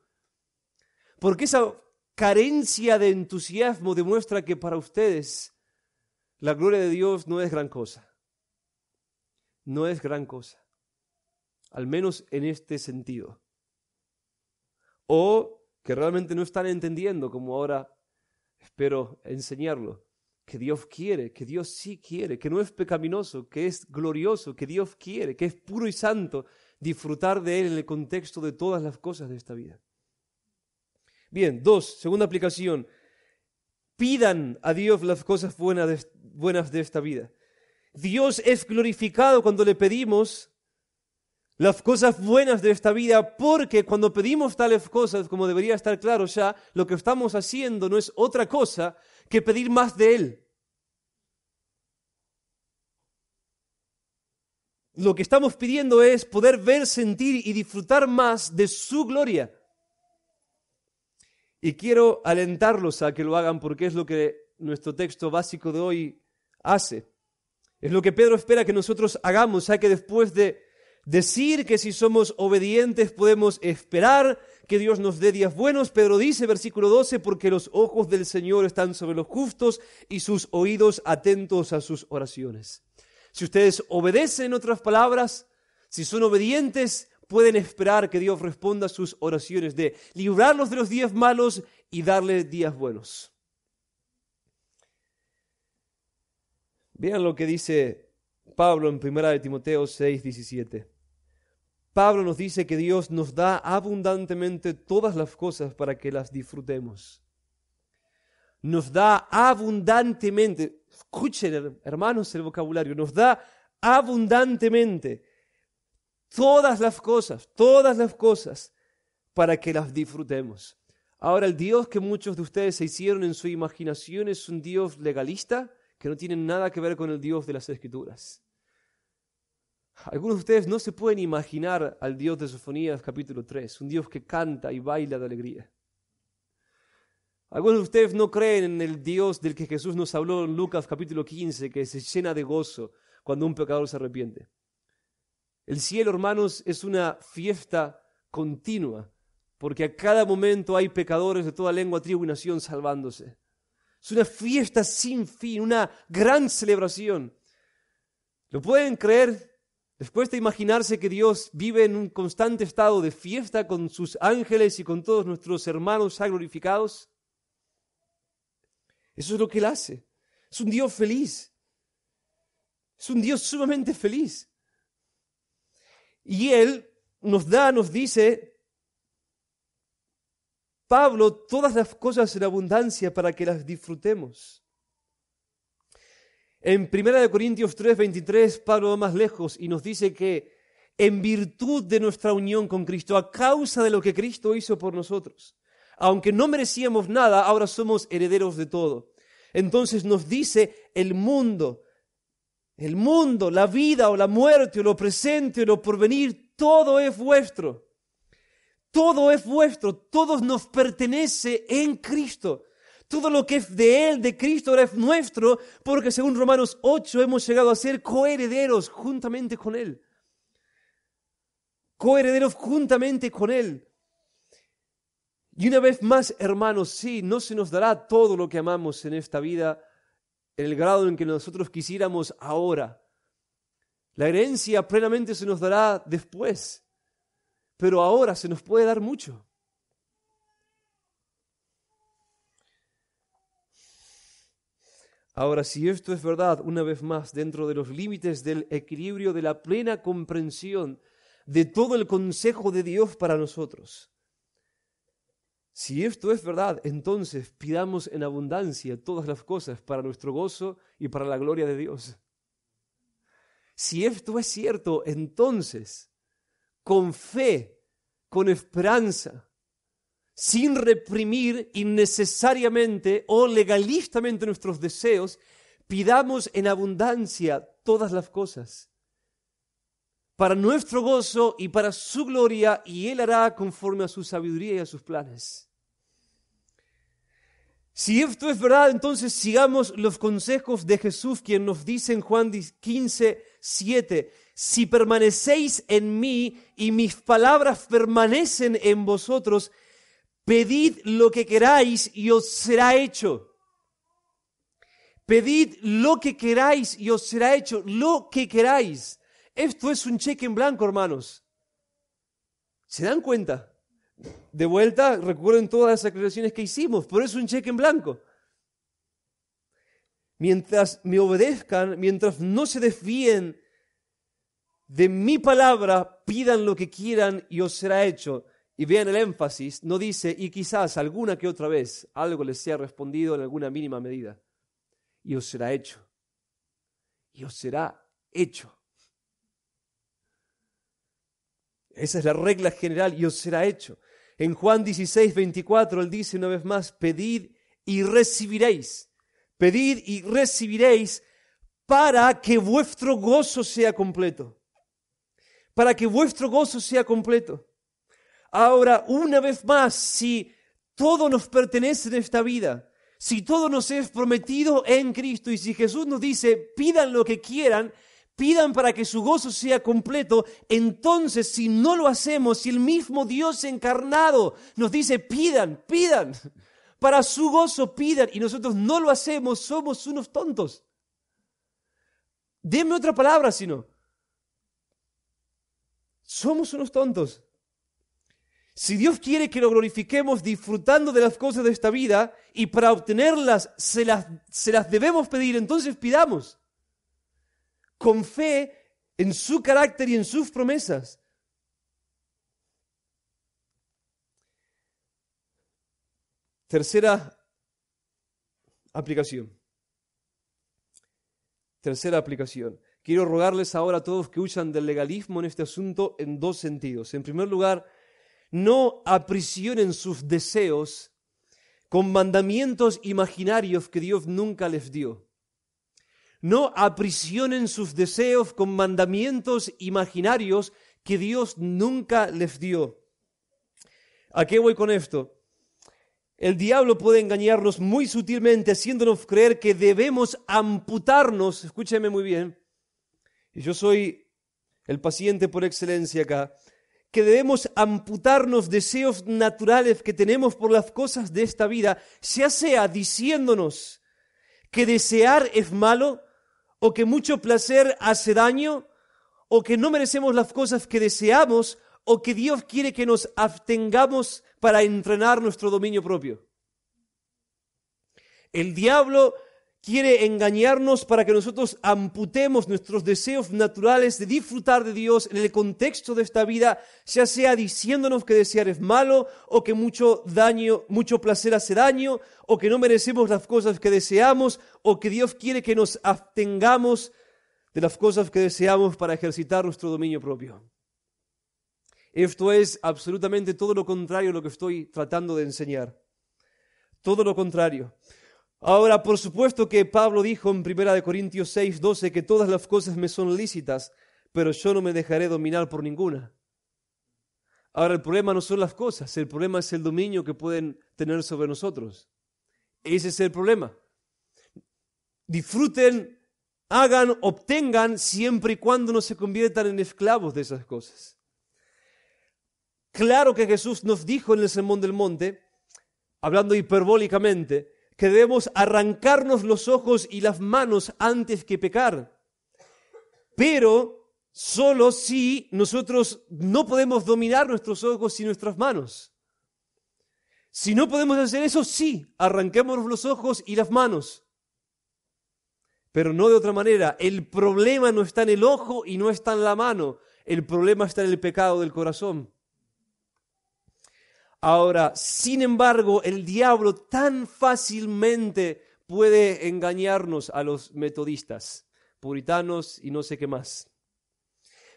Porque esa carencia de entusiasmo demuestra que para ustedes la gloria de Dios no es gran cosa. No es gran cosa. Al menos en este sentido. O que realmente no están entendiendo, como ahora espero enseñarlo, que Dios quiere, que Dios sí quiere, que no es pecaminoso, que es glorioso, que Dios quiere, que es puro y santo disfrutar de Él en el contexto de todas las cosas de esta vida. Bien, segunda aplicación. Pidan a Dios las cosas buenas de esta vida. Dios es glorificado cuando le pedimos las cosas buenas de esta vida, porque cuando pedimos tales cosas, como debería estar claro ya, lo que estamos haciendo no es otra cosa que pedir más de Él. Lo que estamos pidiendo es poder ver, sentir y disfrutar más de su gloria. Y quiero alentarlos a que lo hagan porque es lo que nuestro texto básico de hoy hace. Es lo que Pedro espera que nosotros hagamos, ya que después de decir que si somos obedientes podemos esperar que Dios nos dé días buenos, Pedro dice, versículo 12, porque los ojos del Señor están sobre los justos y sus oídos atentos a sus oraciones. Si ustedes obedecen, en otras palabras, si son obedientes, pueden esperar que Dios responda a sus oraciones de librarlos de los días malos y darles días buenos. Vean lo que dice Pablo en 1 Timoteo 6:17. Pablo nos dice que Dios nos da abundantemente todas las cosas para que las disfrutemos. Nos da abundantemente, escuchen hermanos el vocabulario, nos da abundantemente todas las cosas para que las disfrutemos. Ahora, el Dios que muchos de ustedes se hicieron en su imaginación es un Dios legalista que no tiene nada que ver con el Dios de las Escrituras. Algunos de ustedes no se pueden imaginar al Dios de Sofonías capítulo 3, un Dios que canta y baila de alegría. Algunos de ustedes no creen en el Dios del que Jesús nos habló en Lucas capítulo 15, que se llena de gozo cuando un pecador se arrepiente. El cielo, hermanos, es una fiesta continua, porque a cada momento hay pecadores de toda lengua, tribu y nación salvándose. Es una fiesta sin fin, una gran celebración. ¿Lo pueden creer? Después de imaginarse que Dios vive en un constante estado de fiesta con sus ángeles y con todos nuestros hermanos ya glorificados. Eso es lo que Él hace. Es un Dios feliz. Es un Dios sumamente feliz. Y Él nos dice, Pablo, todas las cosas en abundancia para que las disfrutemos. En 1 Corintios 3:23, Pablo va más lejos y nos dice que en virtud de nuestra unión con Cristo, a causa de lo que Cristo hizo por nosotros, aunque no merecíamos nada, ahora somos herederos de todo. Entonces nos dice el mundo, la vida o la muerte o lo presente o lo porvenir, todo es vuestro. Todo es vuestro, todo nos pertenece en Cristo. Todo lo que es de Él, de Cristo, ahora es nuestro, porque según Romanos 8 hemos llegado a ser coherederos juntamente con Él. Coherederos juntamente con Él. Y una vez más, hermanos, sí, no se nos dará todo lo que amamos en esta vida en el grado en que nosotros quisiéramos ahora. La herencia plenamente se nos dará después, pero ahora se nos puede dar mucho. Ahora, si esto es verdad, una vez más, dentro de los límites del equilibrio, de la plena comprensión de todo el consejo de Dios para nosotros, si esto es verdad, entonces pidamos en abundancia todas las cosas para nuestro gozo y para la gloria de Dios. Si esto es cierto, entonces, con fe, con esperanza, sin reprimir innecesariamente o legalistamente nuestros deseos, pidamos en abundancia todas las cosas para nuestro gozo y para su gloria, y Él hará conforme a su sabiduría y a sus planes. Si esto es verdad, entonces sigamos los consejos de Jesús, quien nos dice en Juan 15:7, si permanecéis en mí y mis palabras permanecen en vosotros, pedid lo que queráis y os será hecho. Pedid lo que queráis y os será hecho. Lo que queráis. Esto es un cheque en blanco, hermanos. ¿Se dan cuenta? De vuelta, recuerden todas las aclaraciones que hicimos, pero es un cheque en blanco. Mientras me obedezcan, mientras no se desvíen de mi palabra, pidan lo que quieran y os será hecho. Y vean el énfasis, no dice, y quizás alguna que otra vez algo les sea respondido en alguna mínima medida. Y os será hecho. Y os será hecho. Esa es la regla general, y os será hecho. En Juan 16:24, Él dice una vez más, pedid y recibiréis. Pedid y recibiréis para que vuestro gozo sea completo. Para que vuestro gozo sea completo. Ahora, una vez más, si todo nos pertenece en esta vida, si todo nos es prometido en Cristo, y si Jesús nos dice, pidan lo que quieran, pidan para que su gozo sea completo, entonces si no lo hacemos, si el mismo Dios encarnado nos dice, pidan, pidan, para su gozo pidan, y nosotros no lo hacemos, somos unos tontos. Denme otra palabra, si no. Somos unos tontos. Si Dios quiere que lo glorifiquemos disfrutando de las cosas de esta vida y para obtenerlas se las debemos pedir, entonces pidamos con fe en su carácter y en sus promesas. Tercera aplicación. Quiero rogarles ahora a todos que huyan del legalismo en este asunto en dos sentidos. En primer lugar, no aprisionen sus deseos con mandamientos imaginarios que Dios nunca les dio. No aprisionen sus deseos con mandamientos imaginarios que Dios nunca les dio. ¿A qué voy con esto? El diablo puede engañarnos muy sutilmente haciéndonos creer que debemos amputarnos, escúcheme muy bien, y yo soy el paciente por excelencia acá, que debemos amputarnos deseos naturales que tenemos por las cosas de esta vida, ya sea diciéndonos que desear es malo, o que mucho placer hace daño, o que no merecemos las cosas que deseamos, o que Dios quiere que nos abstengamos para entrenar nuestro dominio propio. El diablo quiere engañarnos para que nosotros amputemos nuestros deseos naturales de disfrutar de Dios en el contexto de esta vida, ya sea diciéndonos que desear es malo, o que mucho placer hace daño, o que no merecemos las cosas que deseamos, o que Dios quiere que nos abstengamos de las cosas que deseamos para ejercitar nuestro dominio propio. Esto es absolutamente todo lo contrario a lo que estoy tratando de enseñar. Todo lo contrario. Ahora, por supuesto que Pablo dijo en 1 Corintios 6:12 que todas las cosas me son lícitas, pero yo no me dejaré dominar por ninguna. Ahora, el problema no son las cosas, el problema es el dominio que pueden tener sobre nosotros. Ese es el problema. Disfruten, hagan, obtengan, siempre y cuando no se conviertan en esclavos de esas cosas. Claro que Jesús nos dijo en el Sermón del Monte, hablando hiperbólicamente, que debemos arrancarnos los ojos y las manos antes que pecar. Pero solo si nosotros no podemos dominar nuestros ojos y nuestras manos. Si no podemos hacer eso, sí, arranquémonos los ojos y las manos. Pero no de otra manera. El problema no está en el ojo y no está en la mano. El problema está en el pecado del corazón. Ahora, sin embargo, el diablo tan fácilmente puede engañarnos a los metodistas, puritanos y no sé qué más.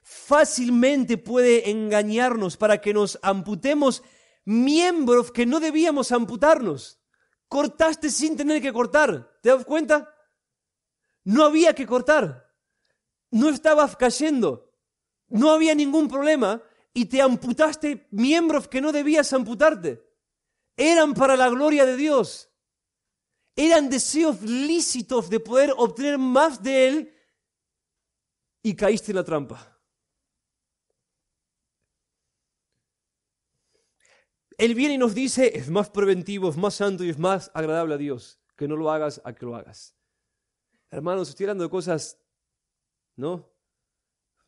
Fácilmente puede engañarnos para que nos amputemos miembros que no debíamos amputarnos. Cortaste sin tener que cortar. ¿Te das cuenta? No había que cortar. No estabas cayendo. No había ningún problema. Y te amputaste miembros que no debías amputarte. Eran para la gloria de Dios. Eran deseos lícitos de poder obtener más de Él y caíste en la trampa. Él viene y nos dice, es más preventivo, es más santo y es más agradable a Dios que no lo hagas a que lo hagas. Hermanos, estoy hablando de cosas, ¿no?,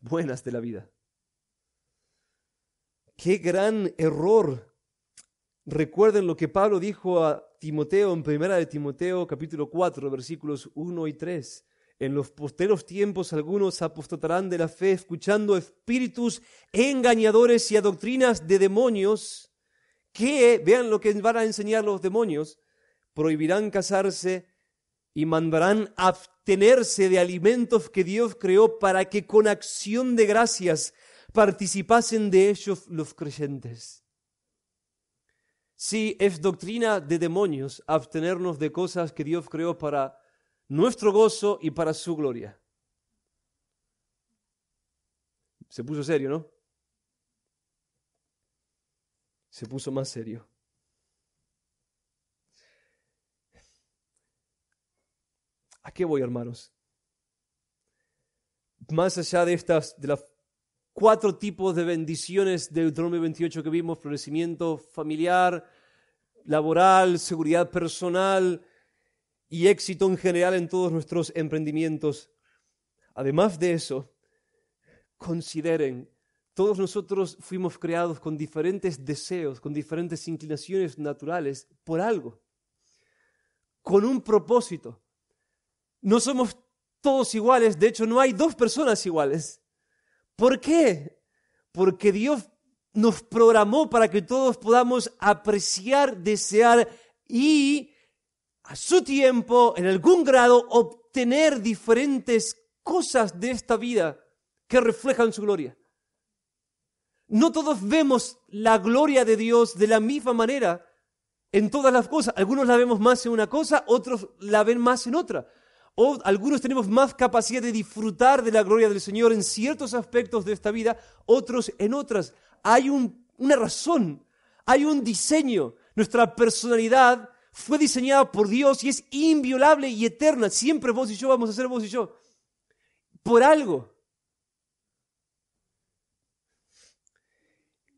buenas de la vida. ¡Qué gran error! Recuerden lo que Pablo dijo a Timoteo en 1 de Timoteo capítulo 4, versículos 1 y 3. En los posteros tiempos algunos apostatarán de la fe, escuchando espíritus engañadores y a doctrinas de demonios, que, vean lo que van a enseñar los demonios, prohibirán casarse y mandarán abstenerse de alimentos que Dios creó para que con acción de gracias participasen de ellos los creyentes. Sí, es doctrina de demonios abstenernos de cosas que Dios creó para nuestro gozo y para su gloria. Se puso serio, ¿no? Se puso más serio. ¿A qué voy, hermanos? Más allá de las 4 tipos de bendiciones de Deuteronomio 28 que vimos: florecimiento familiar, laboral, seguridad personal y éxito en general en todos nuestros emprendimientos. Además de eso, consideren, todos nosotros fuimos creados con diferentes deseos, con diferentes inclinaciones naturales, por algo, con un propósito. No somos todos iguales, de hecho no hay 2 personas iguales. ¿Por qué? Porque Dios nos programó para que todos podamos apreciar, desear y a su tiempo, en algún grado, obtener diferentes cosas de esta vida que reflejan su gloria. No todos vemos la gloria de Dios de la misma manera en todas las cosas. Algunos la vemos más en una cosa, otros la ven más en otra. O algunos tenemos más capacidad de disfrutar de la gloria del Señor en ciertos aspectos de esta vida, otros en otras. Hay una razón, hay un diseño. Nuestra personalidad fue diseñada por Dios y es inviolable y eterna. Siempre vos y yo vamos a ser vos y yo. Por algo.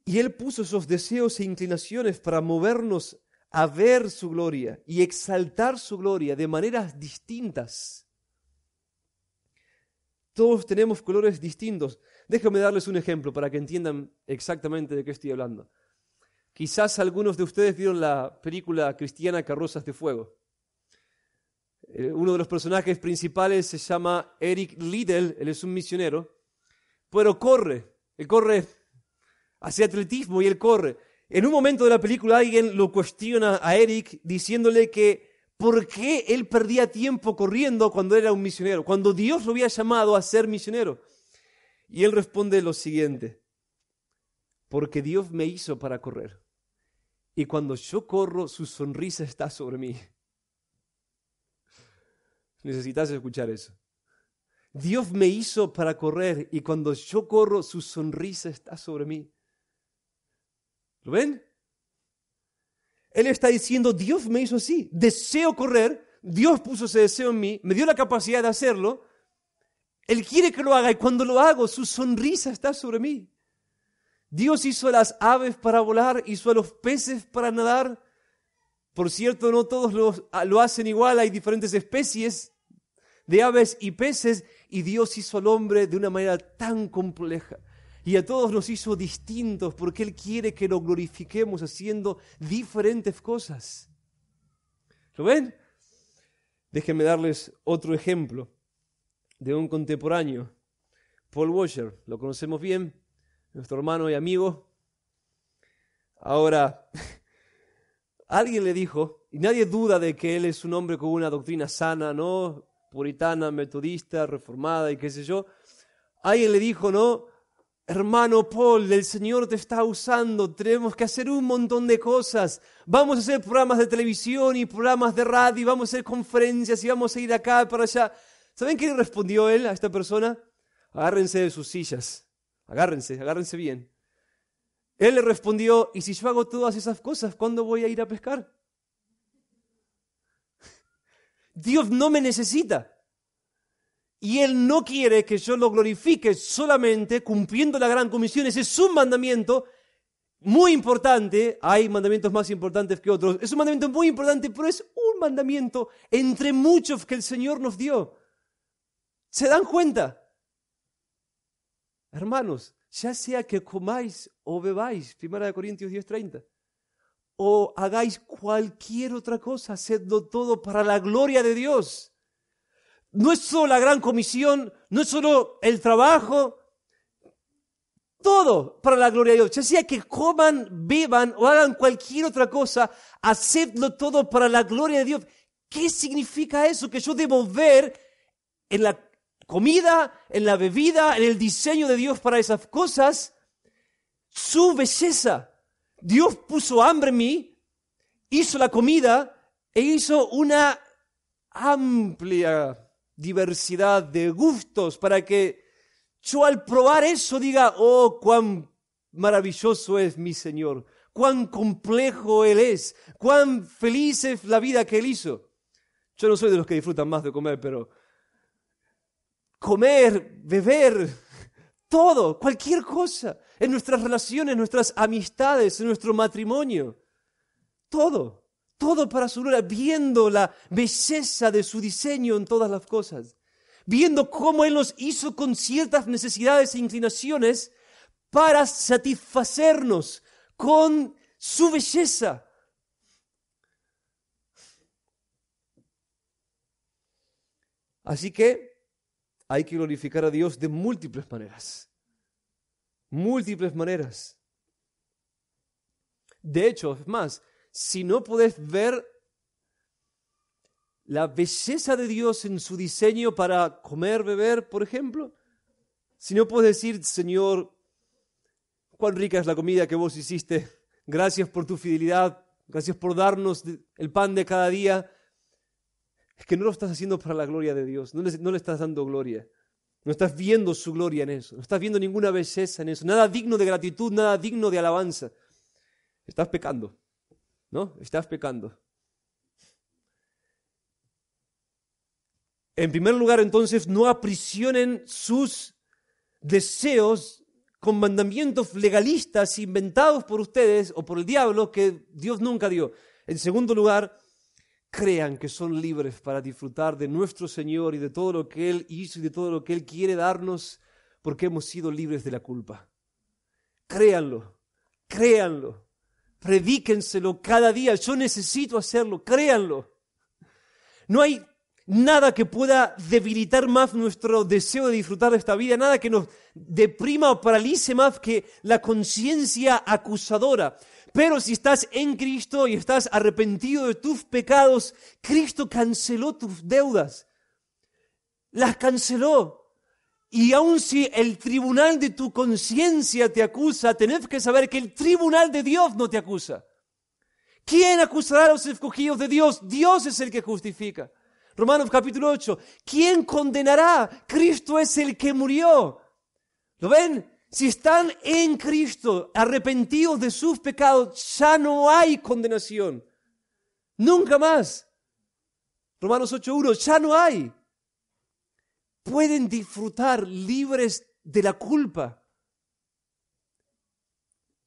Y Él puso esos deseos e inclinaciones para movernos a ver su gloria y exaltar su gloria de maneras distintas. Todos tenemos colores distintos. Déjenme darles un ejemplo para que entiendan exactamente de qué estoy hablando. Quizás algunos de ustedes vieron la película cristiana Carrozas de Fuego. Uno de los personajes principales se llama Eric Liddell, él es un misionero, pero él corre hacia atletismo y él corre. En un momento de la película alguien lo cuestiona a Eric diciéndole que por qué él perdía tiempo corriendo cuando era un misionero, cuando Dios lo había llamado a ser misionero. Y él responde lo siguiente: porque Dios me hizo para correr. Y cuando yo corro, su sonrisa está sobre mí. Necesitas escuchar eso. Dios me hizo para correr y cuando yo corro, su sonrisa está sobre mí. ¿Lo ven? Él está diciendo, Dios me hizo así, deseo correr, Dios puso ese deseo en mí, me dio la capacidad de hacerlo, Él quiere que lo haga y cuando lo hago, su sonrisa está sobre mí. Dios hizo a las aves para volar, hizo a los peces para nadar. Por cierto, no todos lo hacen igual, hay diferentes especies de aves y peces, y Dios hizo al hombre de una manera tan compleja. Y a todos nos hizo distintos porque Él quiere que lo glorifiquemos haciendo diferentes cosas. ¿Lo ven? Déjenme darles otro ejemplo de un contemporáneo, Paul Washer. Lo conocemos bien, nuestro hermano y amigo. Ahora, alguien le dijo, y nadie duda de que él es un hombre con una doctrina sana, ¿no? Puritana, metodista, reformada y qué sé yo. Alguien le dijo, ¿no? Hermano Paul, el Señor te está usando, tenemos que hacer un montón de cosas. Vamos a hacer programas de televisión y programas de radio, y vamos a hacer conferencias y vamos a ir acá para allá. ¿Saben qué le respondió él a esta persona? Agárrense de sus sillas, agárrense bien. Él le respondió, ¿y si yo hago todas esas cosas, cuándo voy a ir a pescar? Dios no me necesita. Y Él no quiere que yo lo glorifique solamente cumpliendo la gran comisión. Ese es un mandamiento muy importante. Hay mandamientos más importantes que otros. Es un mandamiento muy importante, pero es un mandamiento entre muchos que el Señor nos dio. ¿Se dan cuenta? Hermanos, ya sea que comáis o bebáis, 1 Corintios 10:30, o hagáis cualquier otra cosa, hacedlo todo para la gloria de Dios. No es solo la gran comisión, no es solo el trabajo, todo para la gloria de Dios. Ya sea que coman, beban o hagan cualquier otra cosa, hacedlo todo para la gloria de Dios. ¿Qué significa eso? Que yo debo ver en la comida, en la bebida, en el diseño de Dios para esas cosas, su belleza. Dios puso hambre en mí, hizo la comida e hizo una amplia diversidad de gustos para que yo al probar eso diga, oh, cuán maravilloso es mi Señor, cuán complejo Él es, cuán feliz es la vida que Él hizo. Yo no soy de los que disfrutan más de comer, pero comer, beber, todo, cualquier cosa, en nuestras relaciones, nuestras amistades, en nuestro matrimonio, todo para su gloria, viendo la belleza de su diseño en todas las cosas, viendo cómo Él nos hizo con ciertas necesidades e inclinaciones para satisfacernos con su belleza. Así que hay que glorificar a Dios de múltiples maneras. Múltiples maneras. De hecho, es más, si no podés ver la belleza de Dios en su diseño para comer, beber, por ejemplo, si no podés decir, Señor, cuán rica es la comida que vos hiciste, gracias por tu fidelidad, gracias por darnos el pan de cada día, es que no lo estás haciendo para la gloria de Dios, no le estás dando gloria, no estás viendo su gloria en eso, no estás viendo ninguna belleza en eso, nada digno de gratitud, nada digno de alabanza. Estás pecando, ¿no? Estás pecando. En primer lugar, entonces, no aprisionen sus deseos con mandamientos legalistas inventados por ustedes o por el diablo que Dios nunca dio. En segundo lugar, crean que son libres para disfrutar de nuestro Señor y de todo lo que Él hizo y de todo lo que Él quiere darnos porque hemos sido libres de la culpa. Créanlo, créanlo, predíquenselo cada día. Yo necesito hacerlo, créanlo. No hay nada que pueda debilitar más nuestro deseo de disfrutar de esta vida, nada que nos deprima o paralice más que la conciencia acusadora. Pero si estás en Cristo y estás arrepentido de tus pecados, Cristo canceló tus deudas. Las canceló. Y aun si el tribunal de tu conciencia te acusa, tenés que saber que el tribunal de Dios no te acusa. ¿Quién acusará a los escogidos de Dios? Dios es el que justifica. Romanos capítulo 8. ¿Quién condenará? Cristo es el que murió. ¿Lo ven? Si están en Cristo, arrepentidos de sus pecados, ya no hay condenación. Nunca más. Romanos 8:1, ya no hay. Pueden disfrutar libres de la culpa.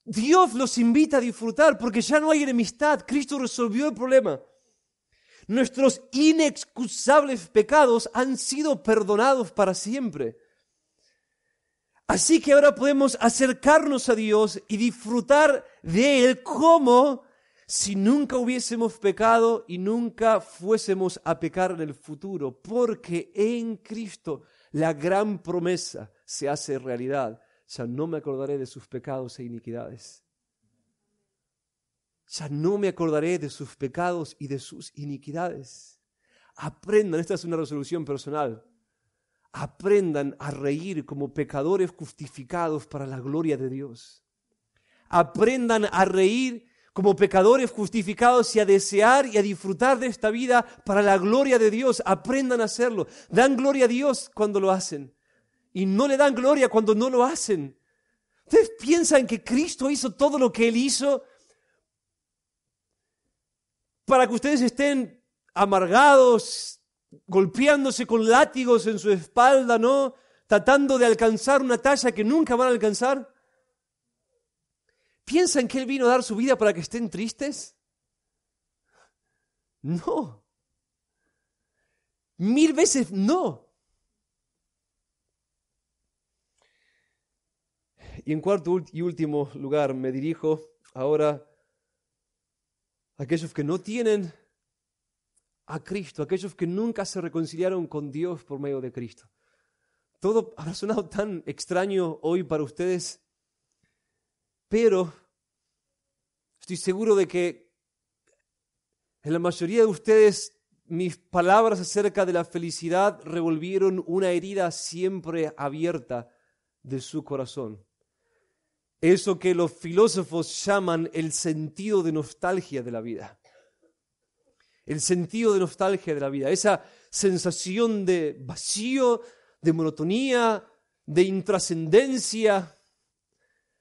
Dios los invita a disfrutar porque ya no hay enemistad. Cristo resolvió el problema. Nuestros inexcusables pecados han sido perdonados para siempre. Así que ahora podemos acercarnos a Dios y disfrutar de Él como si nunca hubiésemos pecado y nunca fuésemos a pecar en el futuro, porque en Cristo la gran promesa se hace realidad. Ya no me acordaré de sus pecados e iniquidades. Ya no me acordaré de sus pecados y de sus iniquidades. Aprendan, esta es una resolución personal, aprendan a reír como pecadores justificados para la gloria de Dios. Aprendan a reír como pecadores justificados y a desear y a disfrutar de esta vida para la gloria de Dios. Aprendan a hacerlo. Dan gloria a Dios cuando lo hacen y no le dan gloria cuando no lo hacen. ¿Ustedes piensan que Cristo hizo todo lo que Él hizo para que ustedes estén amargados, golpeándose con látigos en su espalda, ¿no? Tratando de alcanzar una talla que nunca van a alcanzar? ¿Piensan que Él vino a dar su vida para que estén tristes? No. 1000 veces no. Y en cuarto y último lugar me dirijo ahora a aquellos que no tienen a Cristo, aquellos que nunca se reconciliaron con Dios por medio de Cristo. Todo habrá sonado tan extraño hoy para ustedes, pero estoy seguro de que en la mayoría de ustedes mis palabras acerca de la felicidad revolvieron una herida siempre abierta de su corazón. Eso que los filósofos llaman el sentido de nostalgia de la vida. El sentido de nostalgia de la vida. Esa sensación de vacío, de monotonía, de intrascendencia,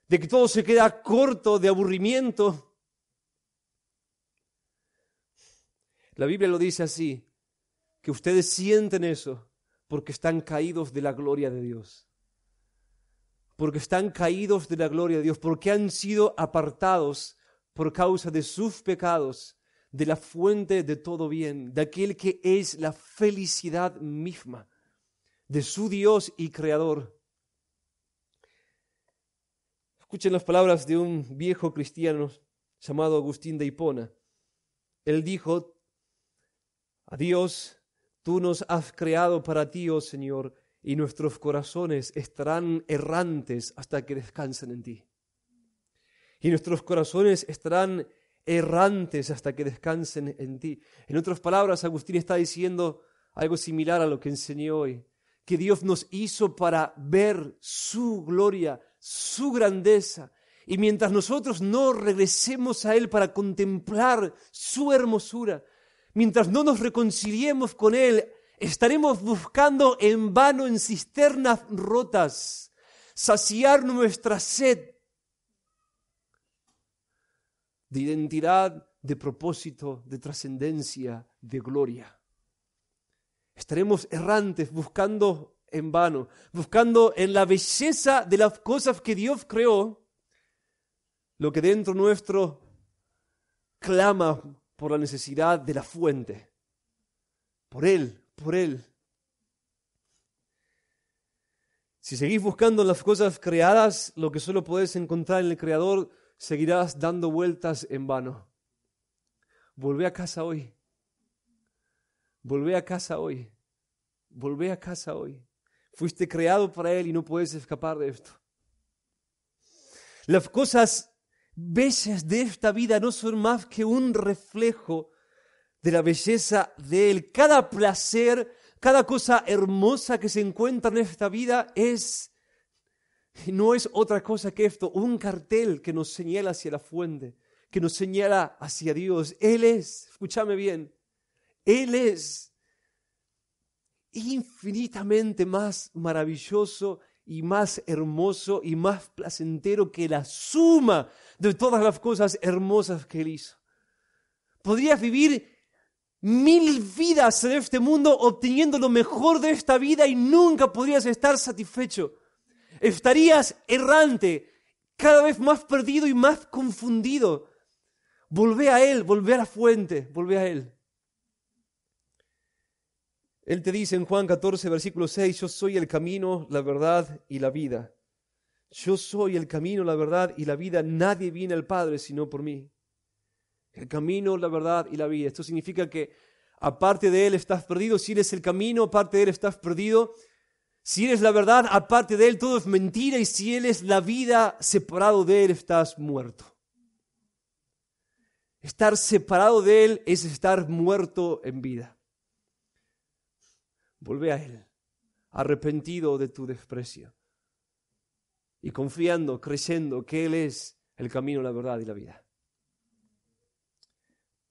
de que todo se queda corto, de aburrimiento. La Biblia lo dice así, que ustedes sienten eso porque están caídos de la gloria de Dios. Porque están caídos de la gloria de Dios, porque han sido apartados por causa de sus pecados, de la fuente de todo bien, de aquel que es la felicidad misma, de su Dios y Creador. Escuchen las palabras de un viejo cristiano llamado Agustín de Hipona. Él dijo: a Dios, tú nos has creado para ti, oh Señor, y nuestros corazones estarán errantes hasta que descansen en ti. Y nuestros corazones estarán errantes hasta que descansen en ti. En otras palabras, Agustín está diciendo algo similar a lo que enseñé hoy, que Dios nos hizo para ver su gloria, su grandeza. Y mientras nosotros no regresemos a Él para contemplar su hermosura, mientras no nos reconciliemos con Él, estaremos buscando en vano en cisternas rotas saciar nuestra sed de identidad, de propósito, de trascendencia, de gloria. Estaremos errantes buscando en vano, buscando en la belleza de las cosas que Dios creó, lo que dentro nuestro clama por la necesidad de la fuente, por Él. Por Él. Si seguís buscando las cosas creadas, lo que solo podés encontrar en el Creador, seguirás dando vueltas en vano. Volvé a casa hoy. Volvé a casa hoy. Volvé a casa hoy. Fuiste creado para Él y no puedes escapar de esto. Las cosas bellas de esta vida no son más que un reflejo de la belleza de Él. Cada placer, cada cosa hermosa que se encuentra en esta vida no es otra cosa que esto, un cartel que nos señala hacia la fuente, que nos señala hacia Dios. Él es, escúchame bien, Él es infinitamente más maravilloso y más hermoso y más placentero que la suma de todas las cosas hermosas que Él hizo. Podrías vivir 1000 vidas en este mundo obteniendo lo mejor de esta vida y nunca podrías estar satisfecho. Estarías errante, cada vez más perdido y más confundido. Volvé a Él, volvé a la fuente, volvé a Él. Él te dice en Juan 14, versículo 6, yo soy el camino, la verdad y la vida. Yo soy el camino, la verdad y la vida. Nadie viene al Padre sino por mí. El camino, la verdad y la vida. Esto significa que aparte de Él estás perdido. Si eres el camino, aparte de Él estás perdido. Si eres la verdad, aparte de Él todo es mentira. Y si Él es la vida, separado de Él estás muerto. Estar separado de Él es estar muerto en vida. Vuelve a Él, arrepentido de tu desprecio y confiando, creyendo que Él es el camino, la verdad y la vida.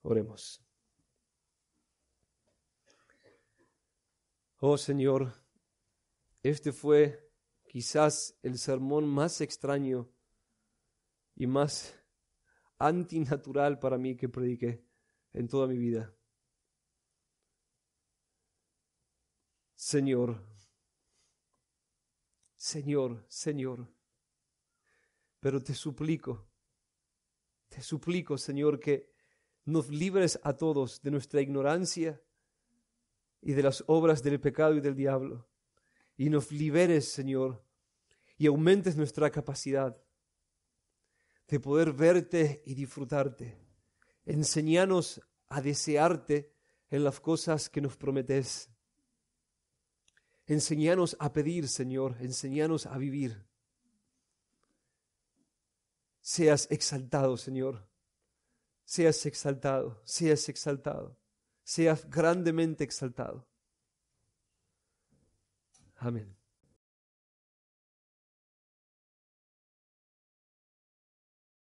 Oremos. Oh Señor, este fue quizás el sermón más extraño y más antinatural para mí que prediqué en toda mi vida. Señor, Señor, Señor, pero te suplico, Señor, que nos libres a todos de nuestra ignorancia y de las obras del pecado y del diablo, y nos liberes, Señor, y aumentes nuestra capacidad de poder verte y disfrutarte. Enséñanos a desearte en las cosas que nos prometes. Enséñanos a pedir, Señor, enséñanos a vivir. Seas exaltado, Señor. Seas exaltado, seas exaltado. Seas grandemente exaltado. Amén.